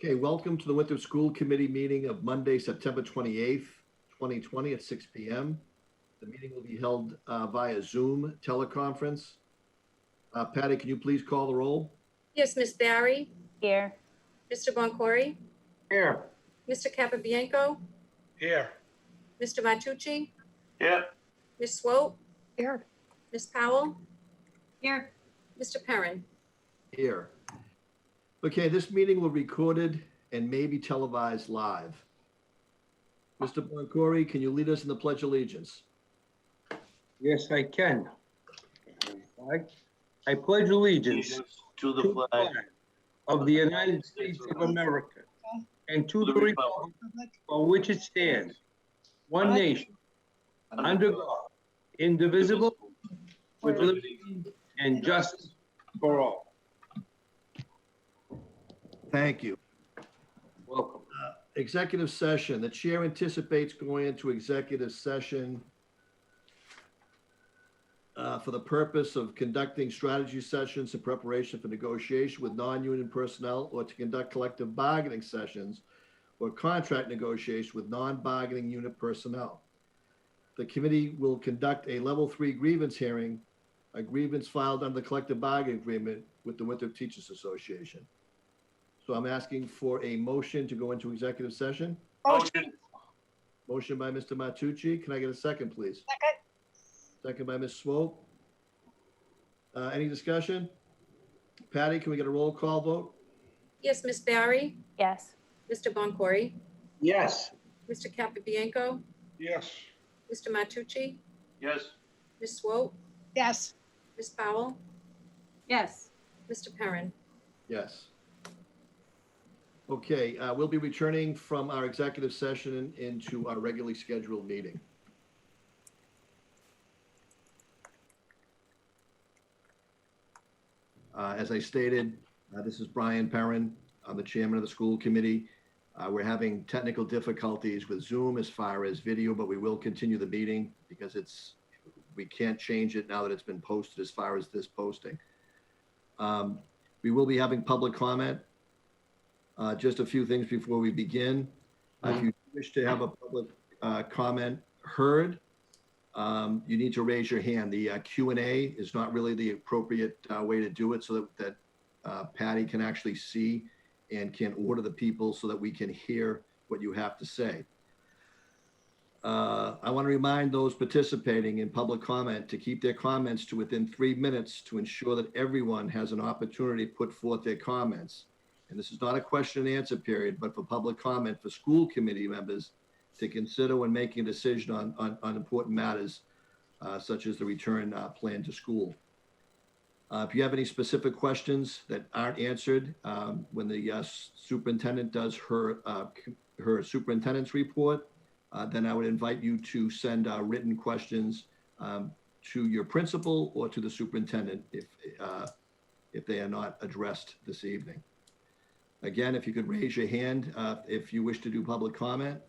Okay, welcome to the Winthrop School Committee meeting of Monday, September 28th, 2020 at 6 p.m. The meeting will be held via Zoom teleconference. Patty, can you please call the roll? Yes, Ms. Barry. Here. Mr. Boncory. Here. Mr. Capabianco. Here. Mr. Matucci. Here. Ms. Swope. Here. Ms. Powell. Here. Mr. Perrin. Here. Okay, this meeting will be recorded and may be televised live. Mr. Boncory, can you lead us in the Pledge of Allegiance? Yes, I can. I pledge allegiance to the flag of the United States of America and to the republic for which it stands, one nation, under God, indivisible, with liberty and justice for all. Thank you. Welcome. Executive session. The chair anticipates going into executive session for the purpose of conducting strategy sessions in preparation for negotiation with non-union personnel or to conduct collective bargaining sessions or contract negotiation with non-bargaining unit personnel. The committee will conduct a level 3 grievance hearing, a grievance filed under the collective bargaining agreement with the Winthrop Teachers Association. So I'm asking for a motion to go into executive session. Motion. Motion by Mr. Matucci. Can I get a second, please? Second. Second by Ms. Swope. Any discussion? Patty, can we get a roll call vote? Yes, Ms. Barry. Yes. Mr. Boncory. Yes. Mr. Capabianco. Yes. Mr. Matucci. Yes. Ms. Swope. Yes. Ms. Powell. Yes. Mr. Perrin. Yes. Okay, we'll be returning from our executive session into our regularly scheduled meeting. As I stated, this is Brian Perrin. I'm the chairman of the school committee. We're having technical difficulties with Zoom as far as video, but we will continue the meeting because we can't change it now that it's been posted as far as this posting. We will be having public comment. Just a few things before we begin. If you wish to have a public comment heard, you need to raise your hand. The Q&A is not really the appropriate way to do it so that Patty can actually see and can order the people so that we can hear what you have to say. I want to remind those participating in public comment to keep their comments to within 3 minutes to ensure that everyone has an opportunity to put forth their comments. And this is not a question and answer period, but for public comment for school committee members to consider when making a decision on important matters, such as the return plan to school. If you have any specific questions that aren't answered when the superintendent does her superintendent's report, then I would invite you to send written questions to your principal or to the superintendent if they are not addressed this evening. Again, if you could raise your hand if you wish to do public comment.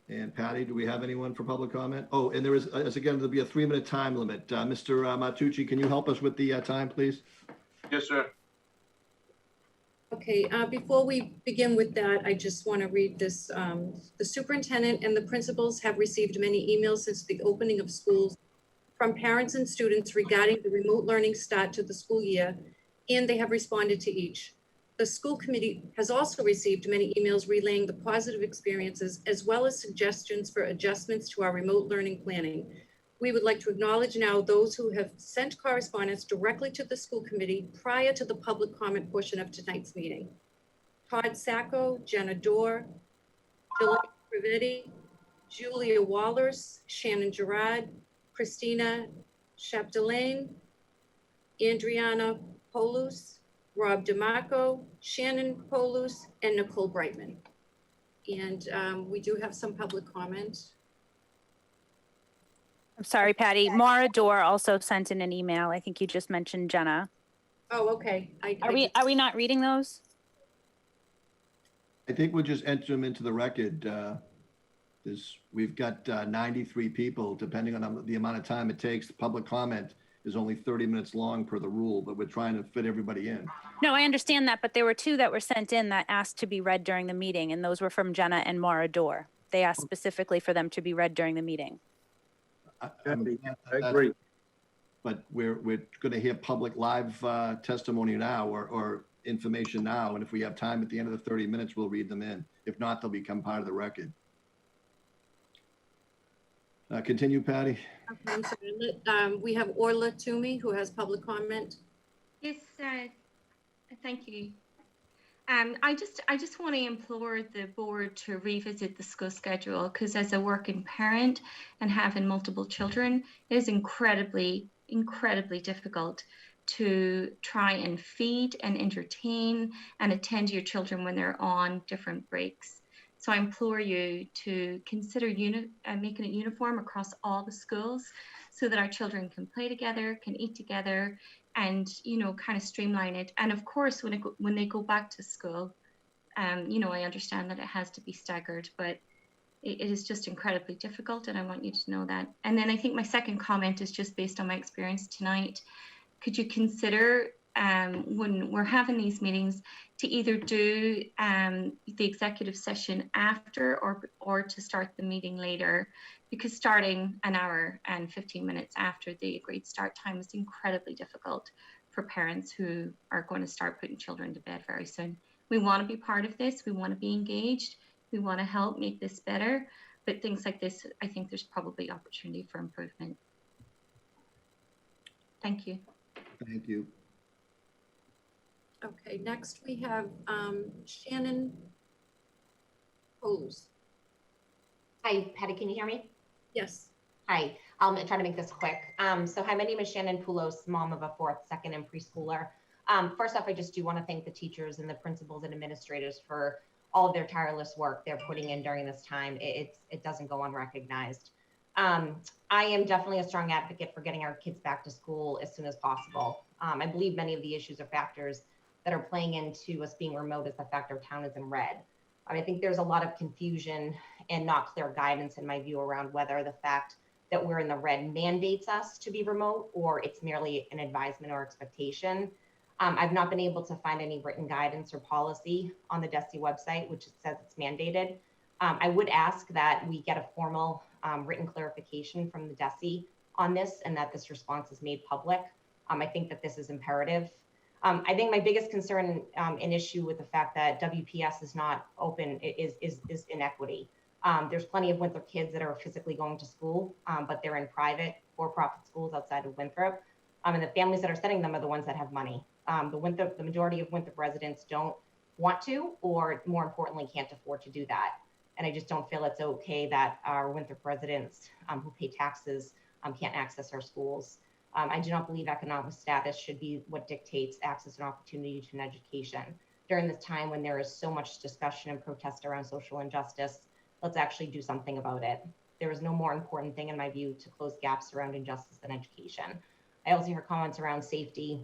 And Patty, do we have anyone for public comment? Oh, and there is, again, there'll be a 3-minute time limit. Mr. Matucci, can you help us with the time, please? Yes, sir. Okay, before we begin with that, I just want to read this. The superintendent and the principals have received many emails since the opening of schools from parents and students regarding the remote learning start to the school year, and they have responded to each. The school committee has also received many emails relaying the positive experiences as well as suggestions for adjustments to our remote learning planning. We would like to acknowledge now those who have sent correspondence directly to the school committee prior to the public comment portion of tonight's meeting. Todd Sacco, Jenna Dorr, Julia Privetti, Julia Wallers, Shannon Gerard, Christina Chapdelaine, Andriana Polus, Rob DeMarco, Shannon Polus, and Nicole Brightman. And we do have some public comment. I'm sorry, Patty. Mara Dorr also sent in an email. I think you just mentioned Jenna. Oh, okay. Are we not reading those? I think we'll just enter them into the record. We've got 93 people, depending on the amount of time it takes. The public comment is only 30 minutes long per the rule, but we're trying to fit everybody in. No, I understand that, but there were two that were sent in that asked to be read during the meeting, and those were from Jenna and Maura Dorr. They asked specifically for them to be read during the meeting. I agree. But we're going to hear public live testimony now or information now. And if we have time at the end of the 30 minutes, we'll read them in. If not, they'll become part of the record. Continue, Patty. Okay, I'm sorry. We have Orla Toomey, who has public comment. Yes, thank you. I just want to implore the board to revisit the school schedule, because as a working parent and having multiple children, it is incredibly difficult to try and feed and entertain and attend to your children when they're on different breaks. So I implore you to consider making it uniform across all the schools so that our children can play together, can eat together, and, you know, kind of streamline it. And of course, when they go back to school, you know, I understand that it has to be staggered, but it is just incredibly difficult, and I want you to know that. And then I think my second comment is just based on my experience tonight. Could you consider when we're having these meetings to either do the executive session after or to start the meeting later, because starting an hour and 15 minutes after the agreed start time is incredibly difficult for parents who are going to start putting children to bed very soon. We want to be part of this. We want to be engaged. We want to help make this better. But things like this, I think there's probably opportunity for improvement. Thank you. Thank you. Okay, next we have Shannon Pose. Hi, Patty, can you hear me? Yes. Hi, I'll try to make this quick. So hi, my name is Shannon Poulos, mom of a 4th, 2nd, and preschooler. First off, I just do want to thank the teachers and the principals and administrators for all of their tireless work they're putting in during this time. It doesn't go unrecognized. I am definitely a strong advocate for getting our kids back to school as soon as possible. I believe many of the issues or factors that are playing into us being remote is the fact our town is in red. I think there's a lot of confusion and not clear guidance in my view around whether the fact that we're in the red mandates us to be remote or it's merely an advisement or expectation. I've not been able to find any written guidance or policy on the DESE website, which says it's mandated. I would ask that we get a formal written clarification from the DESE on this and that this response is made public. I think that this is imperative. I think my biggest concern and issue with the fact that WPS is not open is inequity. There's plenty of Winthrop kids that are physically going to school, but they're in private for-profit schools outside of Winthrop. And the families that are sending them are the ones that have money. The majority of Winthrop residents don't want to, or more importantly, can't afford to do that. And I just don't feel it's okay that our Winthrop residents who pay taxes can't access our schools. I do not believe economic status should be what dictates access and opportunity to an education. During this time when there is so much discussion and protest around social injustice, let's actually do something about it. There is no more important thing in my view to close gaps around injustice than education. I also hear comments around safety,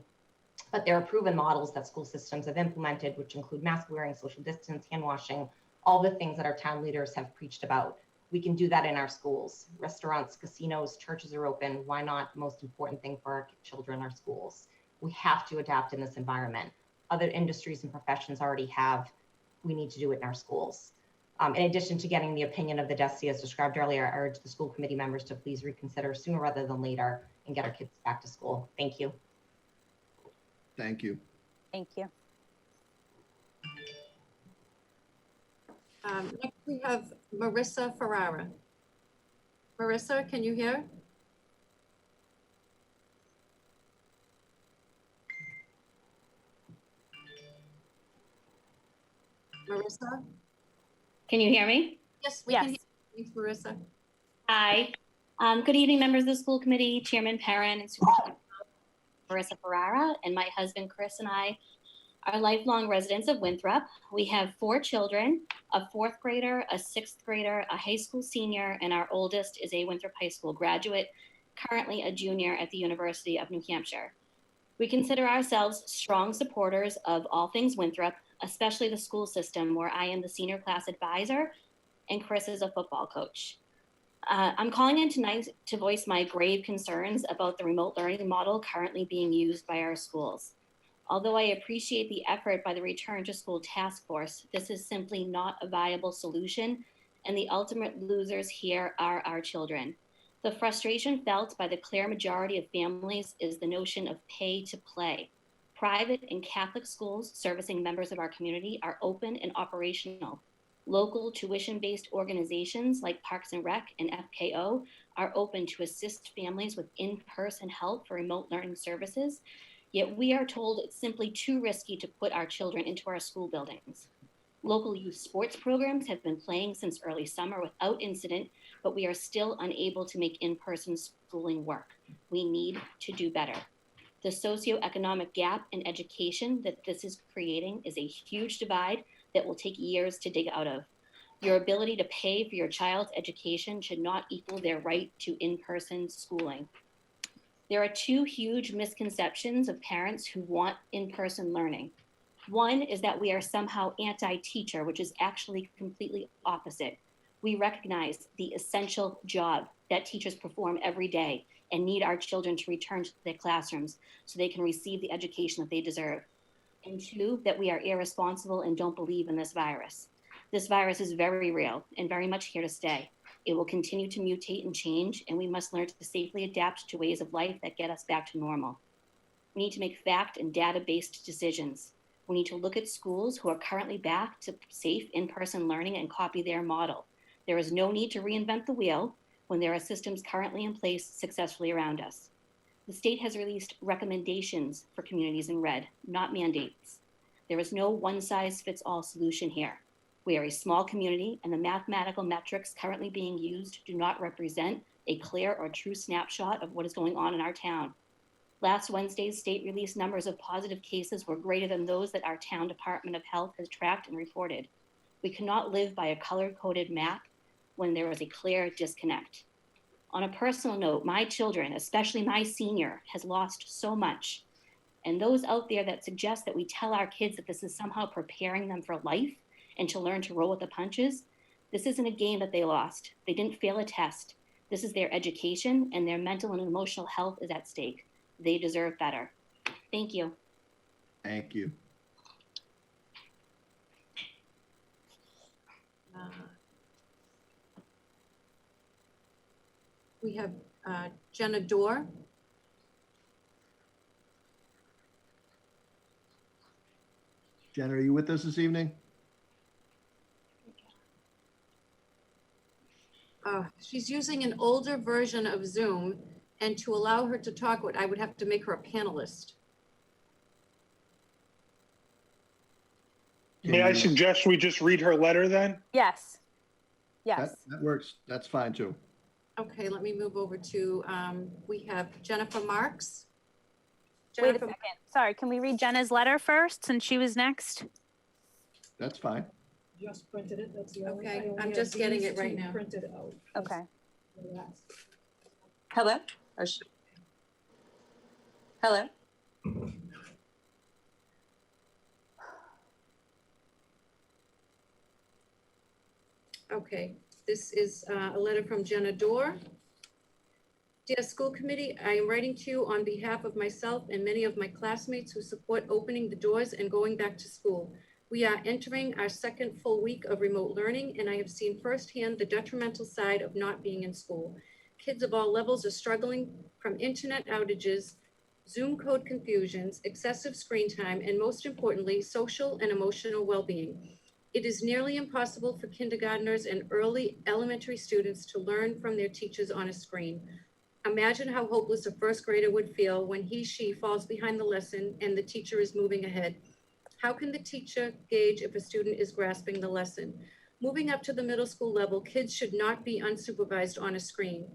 but there are proven models that school systems have implemented, which include mask wearing, social distance, hand washing, all the things that our town leaders have preached about. We can do that in our schools. Restaurants, casinos, churches are open. Why not? The most important thing for our children, our schools. We have to adapt in this environment. Other industries and professions already have. We need to do it in our schools. In addition to getting the opinion of the DESE as described earlier, I urge the school committee members to please reconsider sooner rather than later and get our kids back to school. Thank you. Thank you. Thank you. Next we have Marissa Ferrara. Marissa, can you hear? Marissa? Can you hear me? Yes, we Yes. can hear you. Thanks, Marissa. Hi. Good evening, members of the school committee, Chairman Perrin, and Superintendent Marissa Ferrara, and my husband Chris and I are lifelong residents of Winthrop. We have 4 children, a 4th grader, a 6th grader, a high school senior, and our oldest is a Winthrop High School graduate, currently a junior at the University of New Hampshire. We consider ourselves strong supporters of all things Winthrop, especially the school system, where I am the senior class advisor and Chris is a football coach. I'm calling in tonight to voice my grave concerns about the remote learning model currently being used by our schools. Although I appreciate the effort by the Return to School Task Force, this is simply not a viable solution, and the ultimate losers here are our children. The frustration felt by the clear majority of families is the notion of pay to play. Private and Catholic schools servicing members of our community are open and operational. Local tuition-based organizations like Parks and Rec and FKO are open to assist families with in-person help for remote learning services, yet we are told it's simply too risky to put our children into our school buildings. Local youth sports programs have been playing since early summer without incident, but we are still unable to make in-person schooling work. We need to do better. The socioeconomic gap in education that this is creating is a huge divide that will take years to dig out of. Your ability to pay for your child's education should not equal their right to in-person schooling. There are two huge misconceptions of parents who want in-person learning. One is that we are somehow anti-teacher, which is actually completely opposite. We recognize the essential job that teachers perform every day and need our children to return to their classrooms so they can receive the education that they deserve. And two, that we are irresponsible and don't believe in this virus. This virus is very real and very much here to stay. It will continue to mutate and change, and we must learn to safely adapt to ways of life that get us back to normal. We need to make fact and data-based decisions. We need to look at schools who are currently back to safe in-person learning and copy their model. There is no need to reinvent the wheel when there are systems currently in place successfully around us. The state has released recommendations for communities in red, not mandates. There is no one-size-fits-all solution here. We are a small community, and the mathematical metrics currently being used do not represent a clear or true snapshot of what is going on in our town. Last Wednesday's state released numbers of positive cases were greater than those that our town Department of Health has tracked and reported. We cannot live by a color-coded map when there is a clear disconnect. On a personal note, my children, especially my senior, has lost so much. And those out there that suggest that we tell our kids that this is somehow preparing them for life and to learn to roll with the punches, this isn't a game that they lost. They didn't fail a test. This is their education, and their mental and emotional health is at stake. They deserve better. Thank you. Thank you. We have Jenna Dorr. Jenna, are you with us this evening? She's using an older version of Zoom, and to allow her to talk, I would have to make her a panelist. Can May I you- suggest we just read her letter then? Yes. Yes. That works. That's fine too. Okay, let me move over to, we have Jennifer Marks. Wait a Jennifer, second. Sorry, can we read Jenna's letter first since she was next? That's fine. Just printed it, that's the only. Okay, I only I'm have just getting these it right two now. Printed out. Okay. Hello? Hello? Okay, this is a letter from Jenna Dorr. Dear School Committee, I am writing to you on behalf of myself and many of my classmates who support opening the doors and going back to school. We are entering our second full week of remote learning, and I have seen firsthand the detrimental side of not being in school. Kids of all levels are struggling from internet outages, Zoom code confusions, excessive screen time, and most importantly, social and emotional well-being. It is nearly impossible for kindergartners and early elementary students to learn from their teachers on a screen. Imagine how hopeless a first grader would feel when she falls behind the lesson and the teacher is moving ahead. How can the teacher gauge if a student is grasping the lesson? Moving up to the middle school level, kids should not be unsupervised on a screen.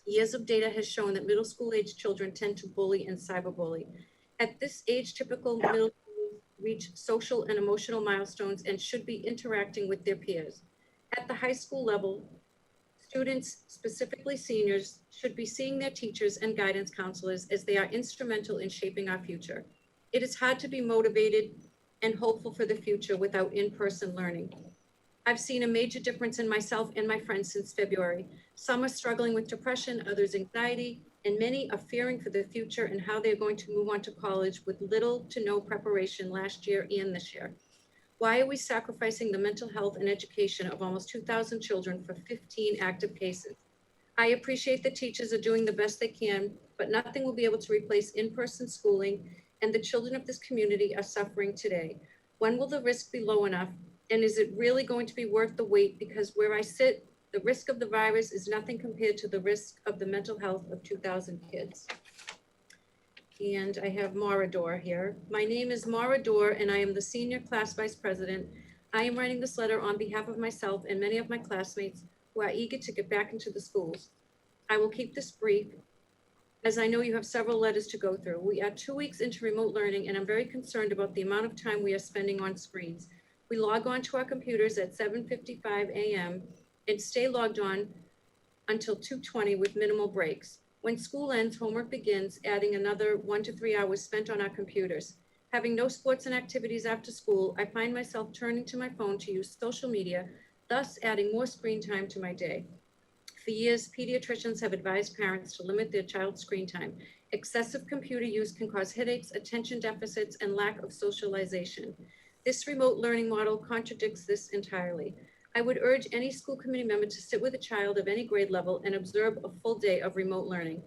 Years of data has shown that middle school age children tend to bully and cyberbully. At this age, typical middle schoolers reach social and emotional milestones and should be interacting with their peers. At the high school level, students, specifically seniors, should be seeing their teachers and guidance counselors as they are instrumental in shaping our future. It is hard to be motivated and hopeful for the future without in-person learning. I've seen a major difference in myself and my friends since February. Some are struggling with depression, others anxiety, and many are fearing for the future and how they're going to move on to college with little to no preparation last year and this year. Why are we sacrificing the mental health and education of almost 2,000 children for 15 active cases? I appreciate the teachers are doing the best they can, but nothing will be able to replace in-person schooling, and the children of this community are suffering today. When will the risk be low enough? And is it really going to be worth the wait? Because where I sit, the risk of the virus is nothing compared to the risk of the mental health of 2,000 kids. And I have Morador here. My name is Morador, and I am the senior class vice president. I am writing this letter on behalf of myself and many of my classmates who are eager to get back into the schools. I will keep this brief, as I know you have several letters to go through. We are 2 weeks into remote learning, and I'm very concerned about the amount of time we are spending on screens. We log on to our computers at 7:55 a.m. and stay logged on until 2:20 with minimal breaks. When school ends, homework begins, adding another 1 to 3 hours spent on our computers. Having no sports and activities after school, I find myself turning to my phone to use social media, thus adding more screen time to my day. For years, pediatricians have advised parents to limit their child's screen time. Excessive computer use can cause headaches, attention deficits, and lack of socialization. This remote learning model contradicts this entirely. I would urge any school committee member to sit with a child of any grade level and observe a full day of remote learning.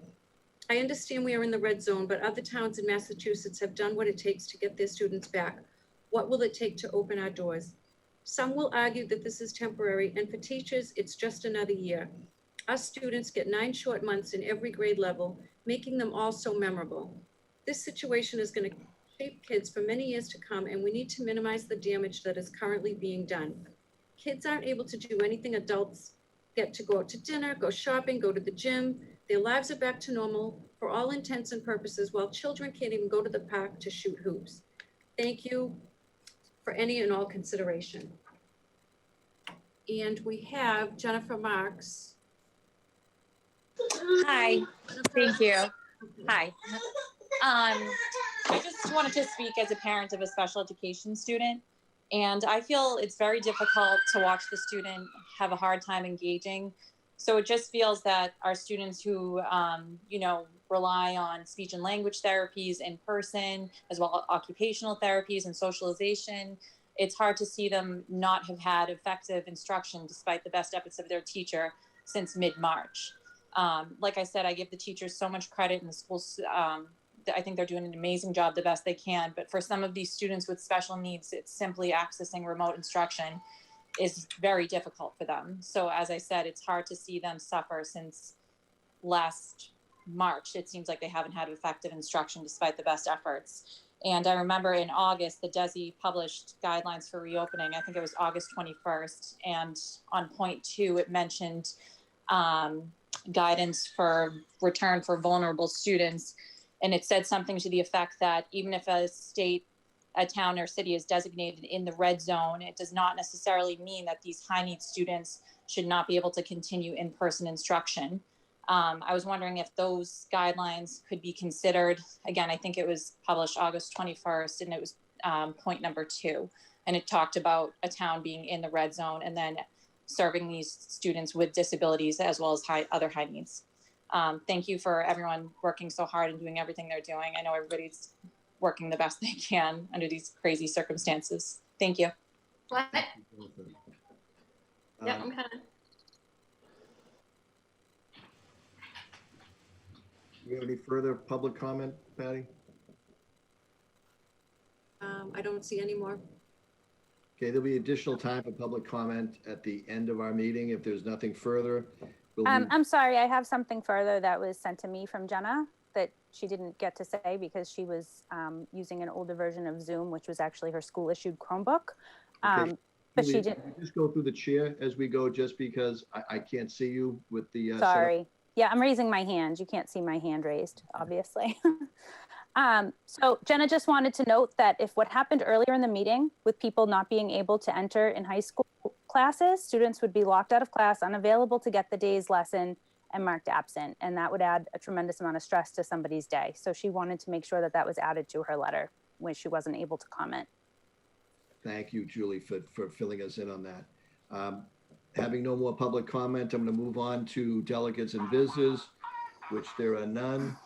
I understand we are in the red zone, but other towns in Massachusetts have done what it takes to get their students back. What will it take to open our doors? Some will argue that this is temporary, and for teachers, it's just another year. Us students get 9 short months in every grade level, making them all so memorable. This situation is going to shape kids for many years to come, and we need to minimize the damage that is currently being done. Kids aren't able to do anything adults get to go out to dinner, go shopping, go to the gym. Their lives are back to normal for all intents and purposes, while children can't even go to the park to shoot hoops. Thank you for any and all consideration. And we have Jennifer Marks. Hi, thank you. Hi. I just wanted to speak as a parent of a special education student, and I feel it's very difficult to watch the student have a hard time engaging. So it just feels that our students who, rely on speech and language therapies in person, as well as occupational therapies and socialization, it's hard to see them not have had effective instruction despite the best efforts of their teacher since mid-March. Like I said, I give the teachers so much credit, and the schools, I think they're doing an amazing job, the best they can. But for some of these students with special needs, it's simply accessing remote instruction is very difficult for them. So as I said, it's hard to see them suffer since last March. It seems like they haven't had effective instruction despite the best efforts. And I remember in August, the DESE published guidelines for reopening. I think it was August 21st. And on point 2, it mentioned guidance for return for vulnerable students. And it said something to the effect that even if a state, a town or city is designated in the red zone, it does not necessarily mean that these high need students should not be able to continue in-person instruction. I was wondering if those guidelines could be considered. Again, I think it was published August 21st, and it was point number 2. And it talked about a town being in the red zone and then serving these students with disabilities as well as other high needs. Thank you for everyone working so hard and doing everything they're doing. I know everybody's working the best they can under these crazy circumstances. Thank you. What? Yeah, I'm kind of. Do you have any further public comment, Patty? I don't see any more. Okay, there'll be additional time for public comment at the end of our meeting. If there's nothing further, we'll I'm sorry, I have something further that was sent to me from Jenna that she didn't get to say because she was using an older version of Zoom, which was actually her school issued Chromebook. Okay. But she Julie, didn't. can you just go through the chair as we go, just because I can't see you with the Sorry. Yeah, I'm raising my hand. You can't see my hand raised, obviously. So Jenna just wanted to note that if what happened earlier in the meeting with people not being able to enter in high school classes, students would be locked out of class, unavailable to get the day's lesson, and marked absent. And that would add a tremendous amount of stress to somebody's day. So she wanted to make sure that that was added to her letter when she wasn't able to comment. Thank you, Julie, for filling us in on that. Having no more public comment, I'm going to move on to delegates and visitors, which there are none.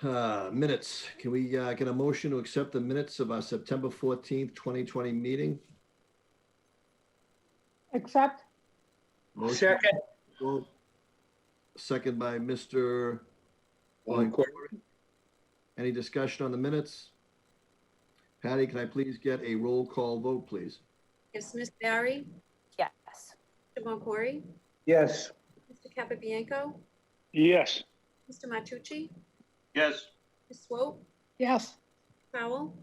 Minutes. Can we get a motion to accept the minutes of our September 14th, 2020 meeting? Accept. Motion. Second. Second by Mr. Boncory. Any discussion on the minutes? Patty, can I please get a roll call vote, please? Yes, Ms. Barry, Yes. Mr. Boncory, Yes. Mr. Capabianco, Yes. Mr. Matucci, Yes. Ms. Swope, Yes. Powell,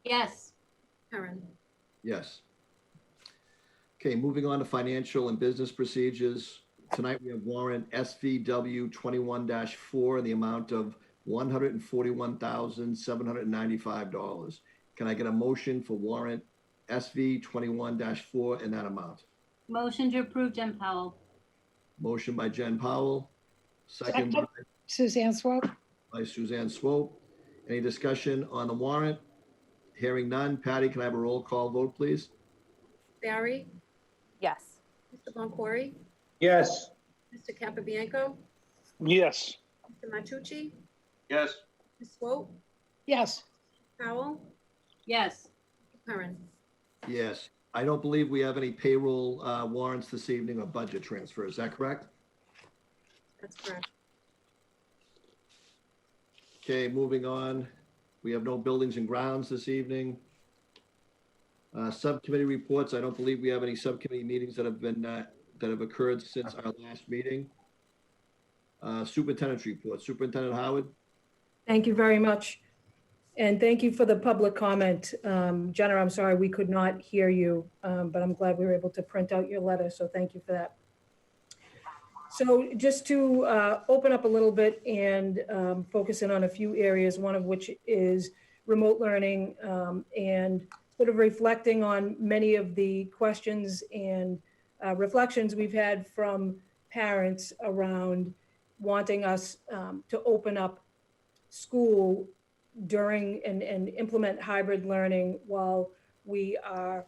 Yes. Perrin. Yes. Okay, moving on to financial and business procedures. Tonight we have warrant SVW 21-4 in the amount of $141,795. Can I get a motion for warrant SV 21-4 in that amount? Motion to approve, Jen Powell. Motion by Jen Powell, second Second. Suzanne Swope. by Suzanne Swope. Any discussion on the warrant? Hearing none. Patty, can I have a roll call vote, please? Barry, Yes. Mr. Boncory, Yes. Mr. Capabianco, Yes. Mr. Matucci, Yes. Ms. Swope, Yes. Powell, Yes. Perrin. Yes. I don't believe we have any payroll warrants this evening or budget transfers. Is that correct? That's correct. Okay, moving on. We have no buildings and grounds this evening. Subcommittee reports. I don't believe we have any subcommittee meetings that have occurred since our last meeting. Superintendent's report. Superintendent Howard. Thank you very much. And thank you for the public comment. Jenna, I'm sorry we could not hear you, but I'm glad we were able to print out your letter, so thank you for that. So just to open up a little bit and focus in on a few areas, one of which is remote learning and sort of reflecting on many of the questions and reflections we've had from parents around wanting us to open up school during and implement hybrid learning while we are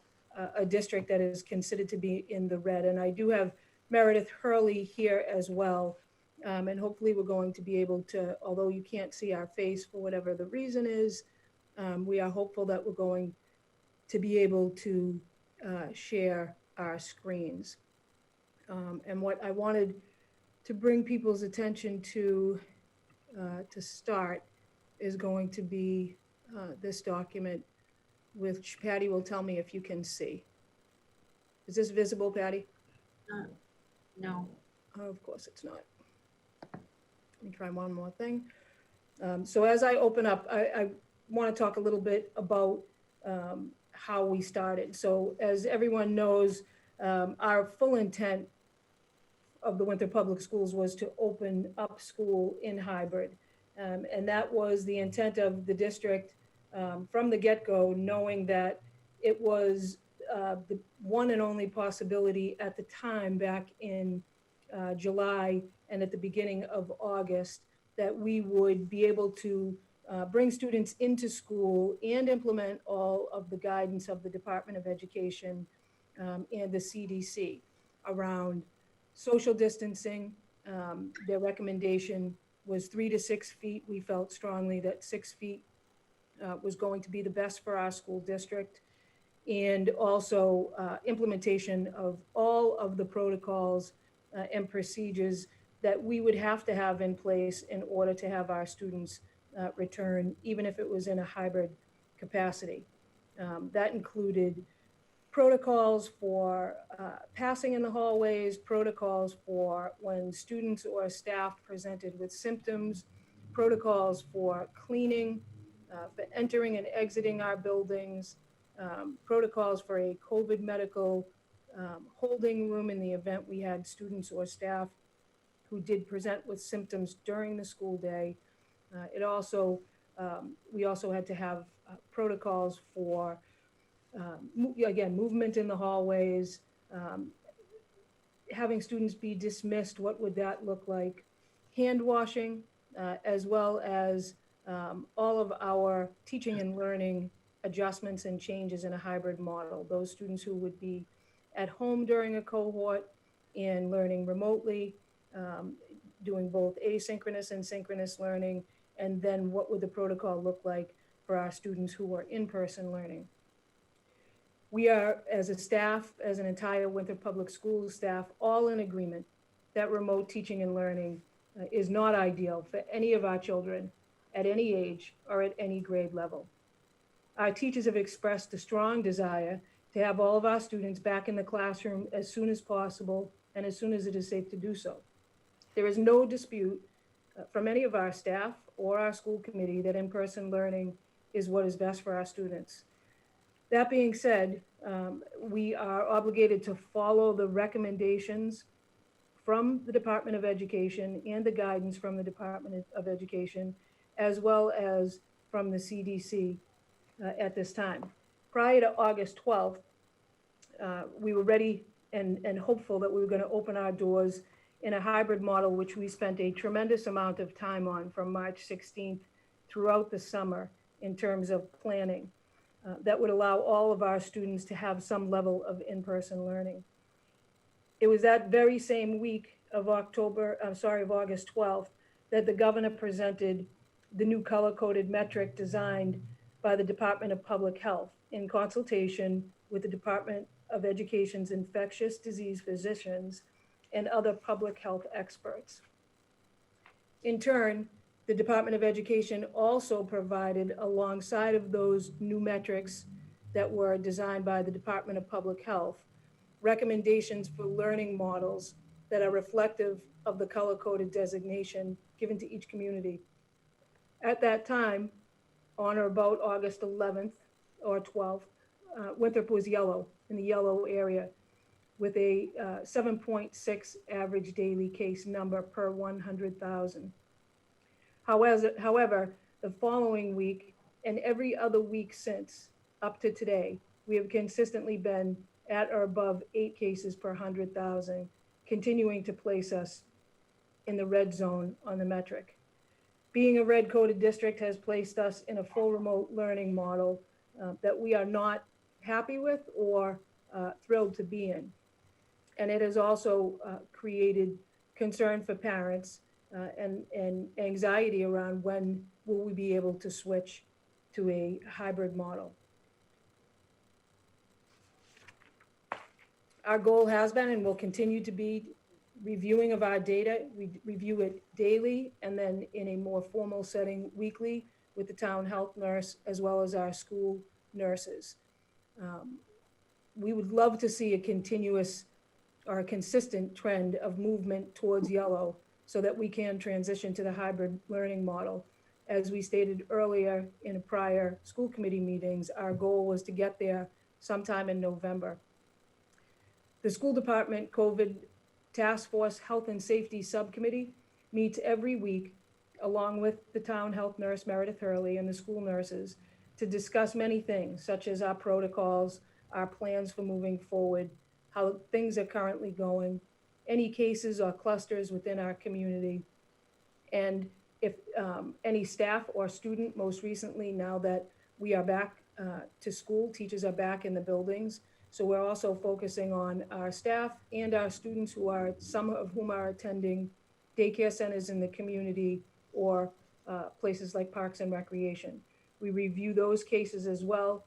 a district that is considered to be in the red. And I do have Meredith Hurley here as well. And hopefully we're going to be able to, although you can't see our face for whatever the reason is, we are hopeful that we're going to be able to share our screens. And what I wanted to bring people's attention to start is going to be this document, which Patty will tell me if you can see. Is this visible, Patty? No. Oh, of course it's not. Let me try one more thing. So as I open up, I want to talk a little bit about how we started. So as everyone knows, our full intent of the Winthrop Public Schools was to open up school in hybrid. And that was the intent of the district from the get-go, knowing that it was the one and only possibility at the time back in July and at the beginning of August that we would be able to bring students into school and implement all of the guidance of the Department of Education and the CDC around social distancing. Their recommendation was 3 to 6 feet. We felt strongly that 6 feet was going to be the best for our school district. And also implementation of all of the protocols and procedures that we would have to have in place in order to have our students return, even if it was in a hybrid capacity. That included protocols for passing in the hallways, protocols for when students or staff presented with symptoms, protocols for cleaning, for entering and exiting our buildings, protocols for a COVID medical holding room in the event we had students or staff who did present with symptoms during the school day. We also had to have protocols for again, movement in the hallways, having students be dismissed, what would that look like? Hand washing, as well as all of our teaching and learning adjustments and changes in a hybrid model. Those students who would be at home during a cohort and learning remotely, doing both asynchronous and synchronous learning, and then what would the protocol look like for our students who are in-person learning. We are, as a staff, as an entire Winthrop Public Schools staff, all in agreement that remote teaching and learning is not ideal for any of our children at any age or at any grade level. Our teachers have expressed a strong desire to have all of our students back in the classroom as soon as possible and as soon as it is safe to do so. There is no dispute from any of our staff or our school committee that in-person learning is what is best for our students. That being said, we are obligated to follow the recommendations from the Department of Education and the guidance from the Department of Education, as well as from the CDC at this time. Prior to August 12th, we were ready and hopeful that we were going to open our doors in a hybrid model, which we spent a tremendous amount of time on from March 16th throughout the summer in terms of planning. That would allow all of our students to have some level of in-person learning. It was that very same week of August 12th, that the governor presented the new color-coded metric designed by the Department of Public Health in consultation with the Department of Education's infectious disease physicians and other public health experts. In turn, the Department of Education also provided, alongside of those new metrics that were designed by the Department of Public Health, recommendations for learning models that are reflective of the color-coded designation given to each community. At that time, on or about August 11th or 12th, Winthrop was yellow, in the yellow area, with a 7.6 average daily case number per 100,000. However, the following week and every other week since, up to today, we have consistently been at or above 8 cases per 100,000, continuing to place us in the red zone on the metric. Being a red-coded district has placed us in a full remote learning model that we are not happy with or thrilled to be in. And it has also created concern for parents and anxiety around when will we be able to switch to a hybrid model. Our goal has been and will continue to be reviewing of our data. We review it daily and then in a more formal setting weekly with the town health nurse as well as our school nurses. We would love to see a continuous or a consistent trend of movement towards yellow so that we can transition to the hybrid learning model. As we stated earlier in prior school committee meetings, our goal was to get there sometime in November. The school department COVID Task Force Health and Safety Subcommittee meets every week along with the town health nurse, Meredith Hurley, and the school nurses to discuss many things, such as our protocols, our plans for moving forward, how things are currently going, any cases or clusters within our community, and if any staff or student, most recently, now that we are back to school, teachers are back in the buildings. So we're also focusing on our staff and our students who are, some of whom are attending daycare centers in the community or places like Parks and Recreation. We review those cases as well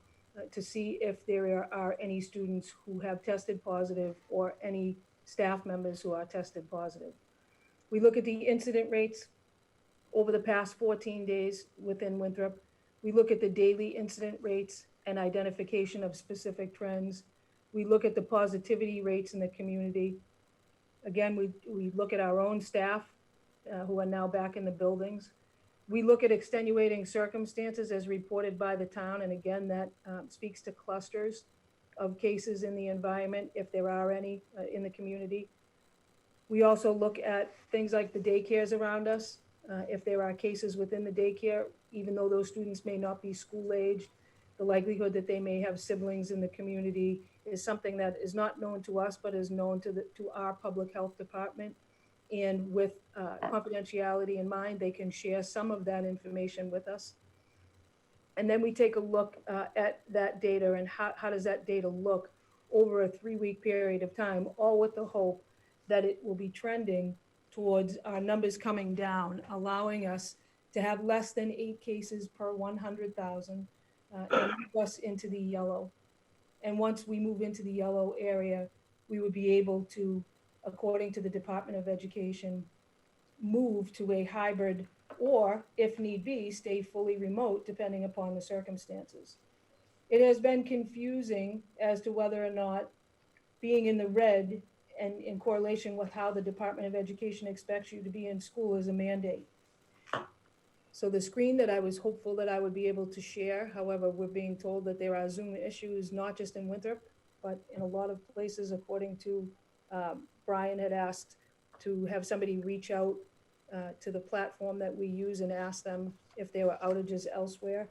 to see if there are any students who have tested positive or any staff members who are tested positive. We look at the incident rates over the past 14 days within Winthrop. We look at the daily incident rates and identification of specific trends. We look at the positivity rates in the community. Again, we look at our own staff who are now back in the buildings. We look at extenuating circumstances as reported by the town. And again, that speaks to clusters of cases in the environment, if there are any in the community. We also look at things like the daycares around us. If there are cases within the daycare, even though those students may not be school aged, the likelihood that they may have siblings in the community is something that is not known to us, but is known to our public health department. And with confidentiality in mind, they can share some of that information with us. And then we take a look at that data and how does that data look over a 3-week period of time, all with the hope that it will be trending towards our numbers coming down, allowing us to have less than 8 cases per 100,000 and move us into the yellow. And once we move into the yellow area, we would be able to, according to the Department of Education, move to a hybrid or, if need be, stay fully remote depending upon the circumstances. It has been confusing as to whether or not being in the red and in correlation with how the Department of Education expects you to be in school is a mandate. So the screen that I was hopeful that I would be able to share, however, we're being told that there are Zoom issues, not just in Winthrop, but in a lot of places, according to Brian had asked to have somebody reach out to the platform that we use and ask them if there were outages elsewhere.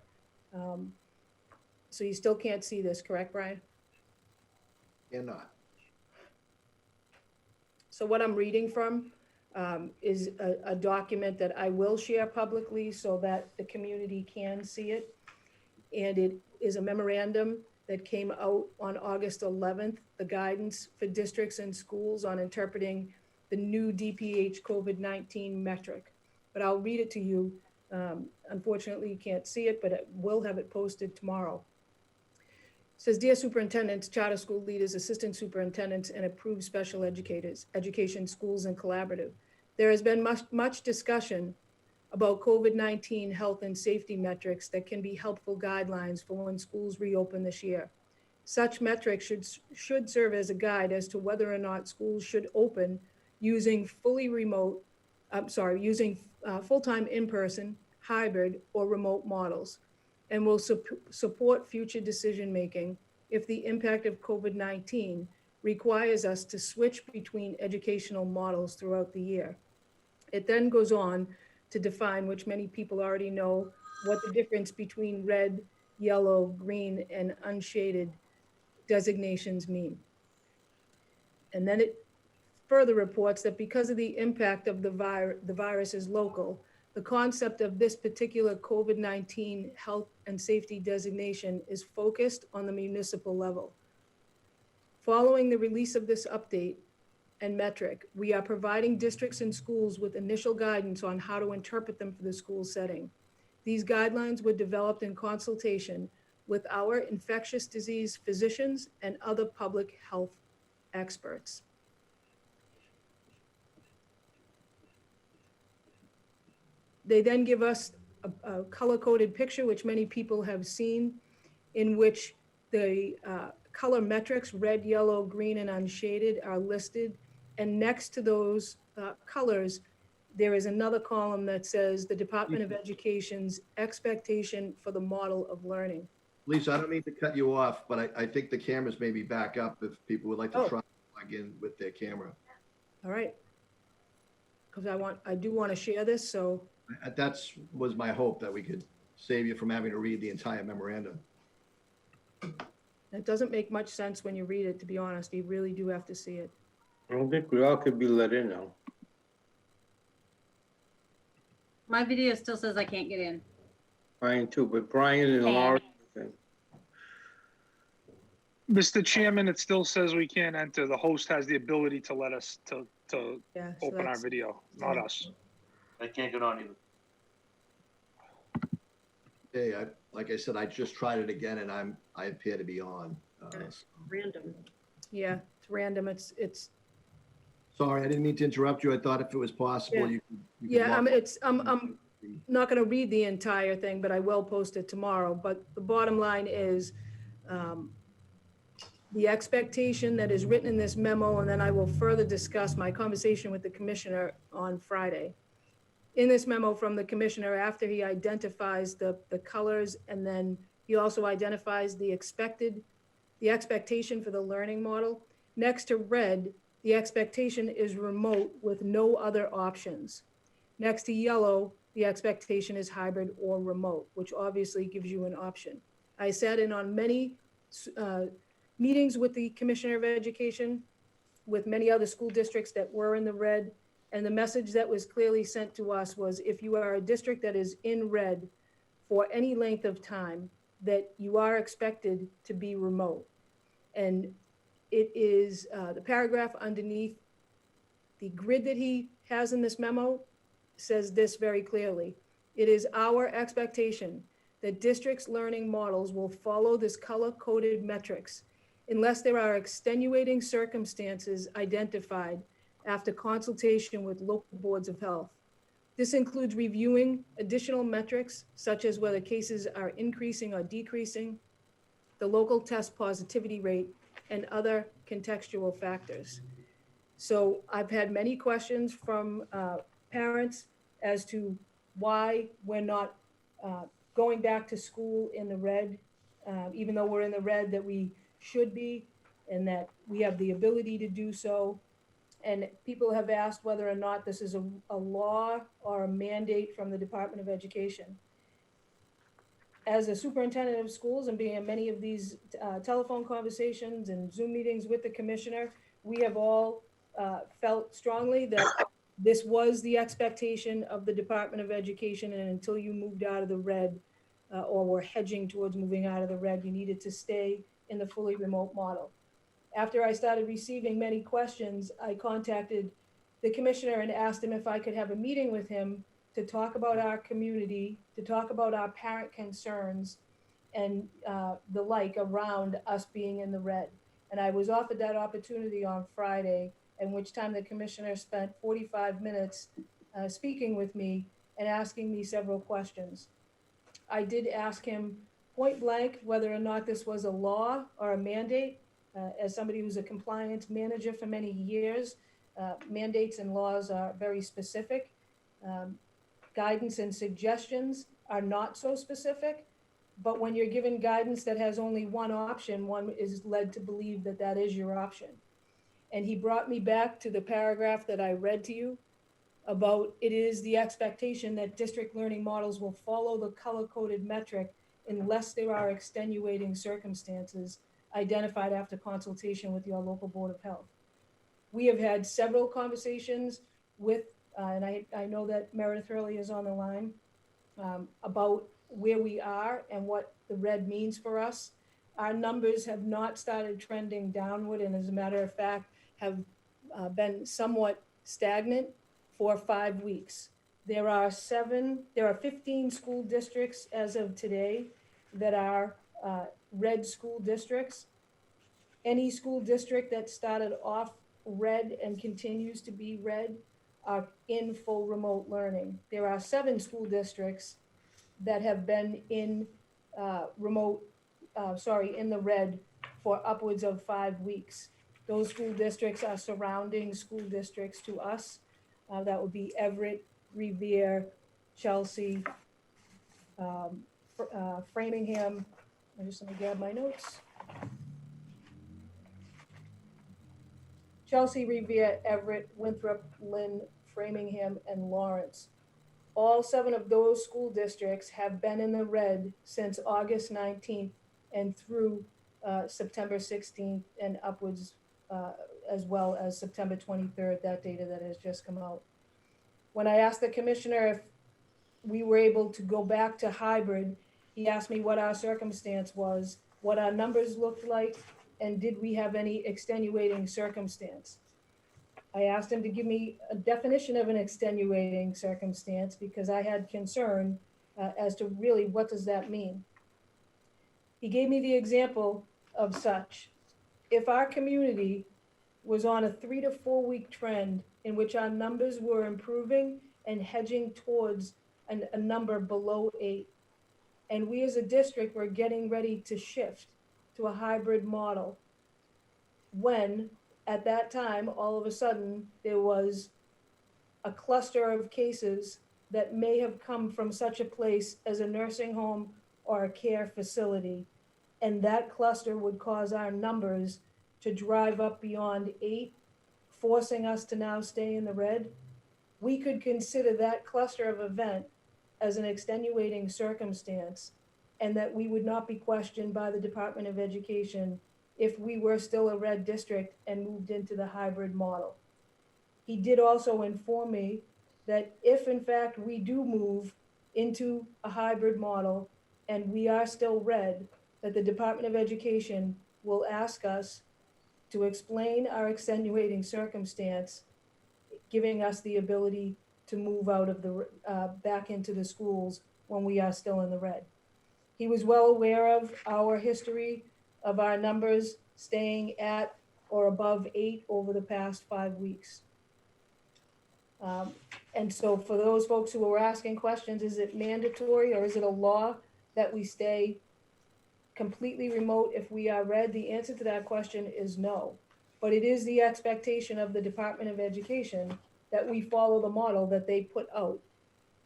So you still can't see this, correct, Brian? Cannot. So what I'm reading from is a document that I will share publicly so that the community can see it. And it is a memorandum that came out on August 11th, the guidance for districts and schools on interpreting the new DPH COVID-19 metric. But I'll read it to you. Unfortunately, you can't see it, but it will have it posted tomorrow. It says, Dear Superintendents, Charter School Leaders, Assistant Superintendents, and approved special educators, education schools and collaborative. There has been much discussion about COVID-19 health and safety metrics that can be helpful guidelines for when schools reopen this year. Such metrics should serve as a guide as to whether or not schools should open using full-time in-person, hybrid, or remote models, and will support future decision-making if the impact of COVID-19 requires us to switch between educational models throughout the year. It then goes on to define, which many people already know, what the difference between red, yellow, green, and unshaded designations mean. And then it further reports that because of the impact of the virus is local, the concept of this particular COVID-19 health and safety designation is focused on the municipal level. Following the release of this update and metric, we are providing districts and schools with initial guidance on how to interpret them for the school setting. These guidelines were developed in consultation with our infectious disease physicians and other public health experts. They then give us a color-coded picture, which many people have seen, in which the color metrics, red, yellow, green, and unshaded, are listed. And next to those colors, there is another column that says the Department of Education's expectation for the model of learning. Lisa, I don't mean to cut you off, but I think the cameras may be back up if people would like to try to plug in with their camera. All right. Because I do want to share this, so. That's was my hope, that we could save you from having to read the entire memorandum. It doesn't make much sense when you read it, to be honest. You really do have to see it. I don't think we all could be let in now. My video still says I can't get in. Brian too, but Brian and Laura. Mr. Chairman, it still says we can't enter. The host has the ability to let us to Yeah, so open our video, not us. I can't get on either. Hey, like I said, I just tried it again, and I appear to be on. Random. Yeah, it's random. It's. Sorry, I didn't mean to interrupt you. I thought if it was possible, Yeah. you could Yeah, walk- I'm not going to read the entire thing, but I will post it tomorrow. But the bottom line is the expectation that is written in this memo, and then I will further discuss my conversation with the commissioner on Friday. In this memo from the commissioner, after he identifies the colors, and then he also identifies the expectation for the learning model. Next to red, the expectation is remote with no other options. Next to yellow, the expectation is hybrid or remote, which obviously gives you an option. I sat in on many meetings with the Commissioner of Education, with many other school districts that were in the red. And the message that was clearly sent to us was, if you are a district that is in red for any length of time that you are expected to be remote. And it is the paragraph underneath the grid that he has in this memo says this very clearly. It is our expectation that districts' learning models will follow this color-coded metrics unless there are extenuating circumstances identified after consultation with local boards of health. This includes reviewing additional metrics, such as whether cases are increasing or decreasing, the local test positivity rate, and other contextual factors. So I've had many questions from parents as to why we're not going back to school in the red, even though we're in the red that we should be, and that we have the ability to do so. And people have asked whether or not this is a law or a mandate from the Department of Education. As a superintendent of schools and being in many of these telephone conversations and Zoom meetings with the commissioner, we have all felt strongly that this was the expectation of the Department of Education, and until you moved out of the red or were hedging towards moving out of the red, you needed to stay in the fully remote model. After I started receiving many questions, I contacted the commissioner and asked him if I could have a meeting with him to talk about our community, to talk about our parent concerns and the like around us being in the red. And I was offered that opportunity on Friday, in which time the commissioner spent 45 minutes speaking with me and asking me several questions. I did ask him point blank whether or not this was a law or a mandate. As somebody who's a compliance manager for many years, mandates and laws are very specific. Guidance and suggestions are not so specific, but when you're given guidance that has only one option, one is led to believe that that is your option. And he brought me back to the paragraph that I read to you about it is the expectation that district learning models will follow the color-coded metric unless there are extenuating circumstances identified after consultation with your local board of health. We have had several conversations with, and I know that Meredith Hurley is on the line, about where we are and what the red means for us. Our numbers have not started trending downward, and as a matter of fact, have been somewhat stagnant for 5 weeks. There are 15 school districts as of today that are red school districts. Any school district that started off red and continues to be red are in full remote learning. There are 7 school districts that have been in in the red for upwards of 5 weeks. Those school districts are surrounding school districts to us. That would be Everett, Revere, Chelsea, Framingham. I'm just gonna grab my notes. Chelsea, Revere, Everett, Winthrop, Lynn, Framingham, and Lawrence. All 7 of those school districts have been in the red since August 19th and through September 16th and upwards, as well as September 23rd, that data that has just come out. When I asked the commissioner if we were able to go back to hybrid, he asked me what our circumstance was, what our numbers looked like, and did we have any extenuating circumstance. I asked him to give me a definition of an extenuating circumstance because I had concern as to really what does that mean. He gave me the example of such. If our community was on a 3 to 4 week trend in which our numbers were improving and hedging towards a number below 8, and we as a district were getting ready to shift to a hybrid model, when at that time, all of a sudden, there was a cluster of cases that may have come from such a place as a nursing home or a care facility. And that cluster would cause our numbers to drive up beyond 8, forcing us to now stay in the red. We could consider that cluster of event as an extenuating circumstance, and that we would not be questioned by the Department of Education if we were still a red district and moved into the hybrid model. He did also inform me that if in fact we do move into a hybrid model and we are still red, that the Department of Education will ask us to explain our extenuating circumstance, giving us the ability to move out of the, back into the schools when we are still in the red. He was well aware of our history of our numbers staying at or above 8 over the past 5 weeks. And so for those folks who were asking questions, is it mandatory or is it a law that we stay completely remote if we are red? The answer to that question is no. But it is the expectation of the Department of Education that we follow the model that they put out.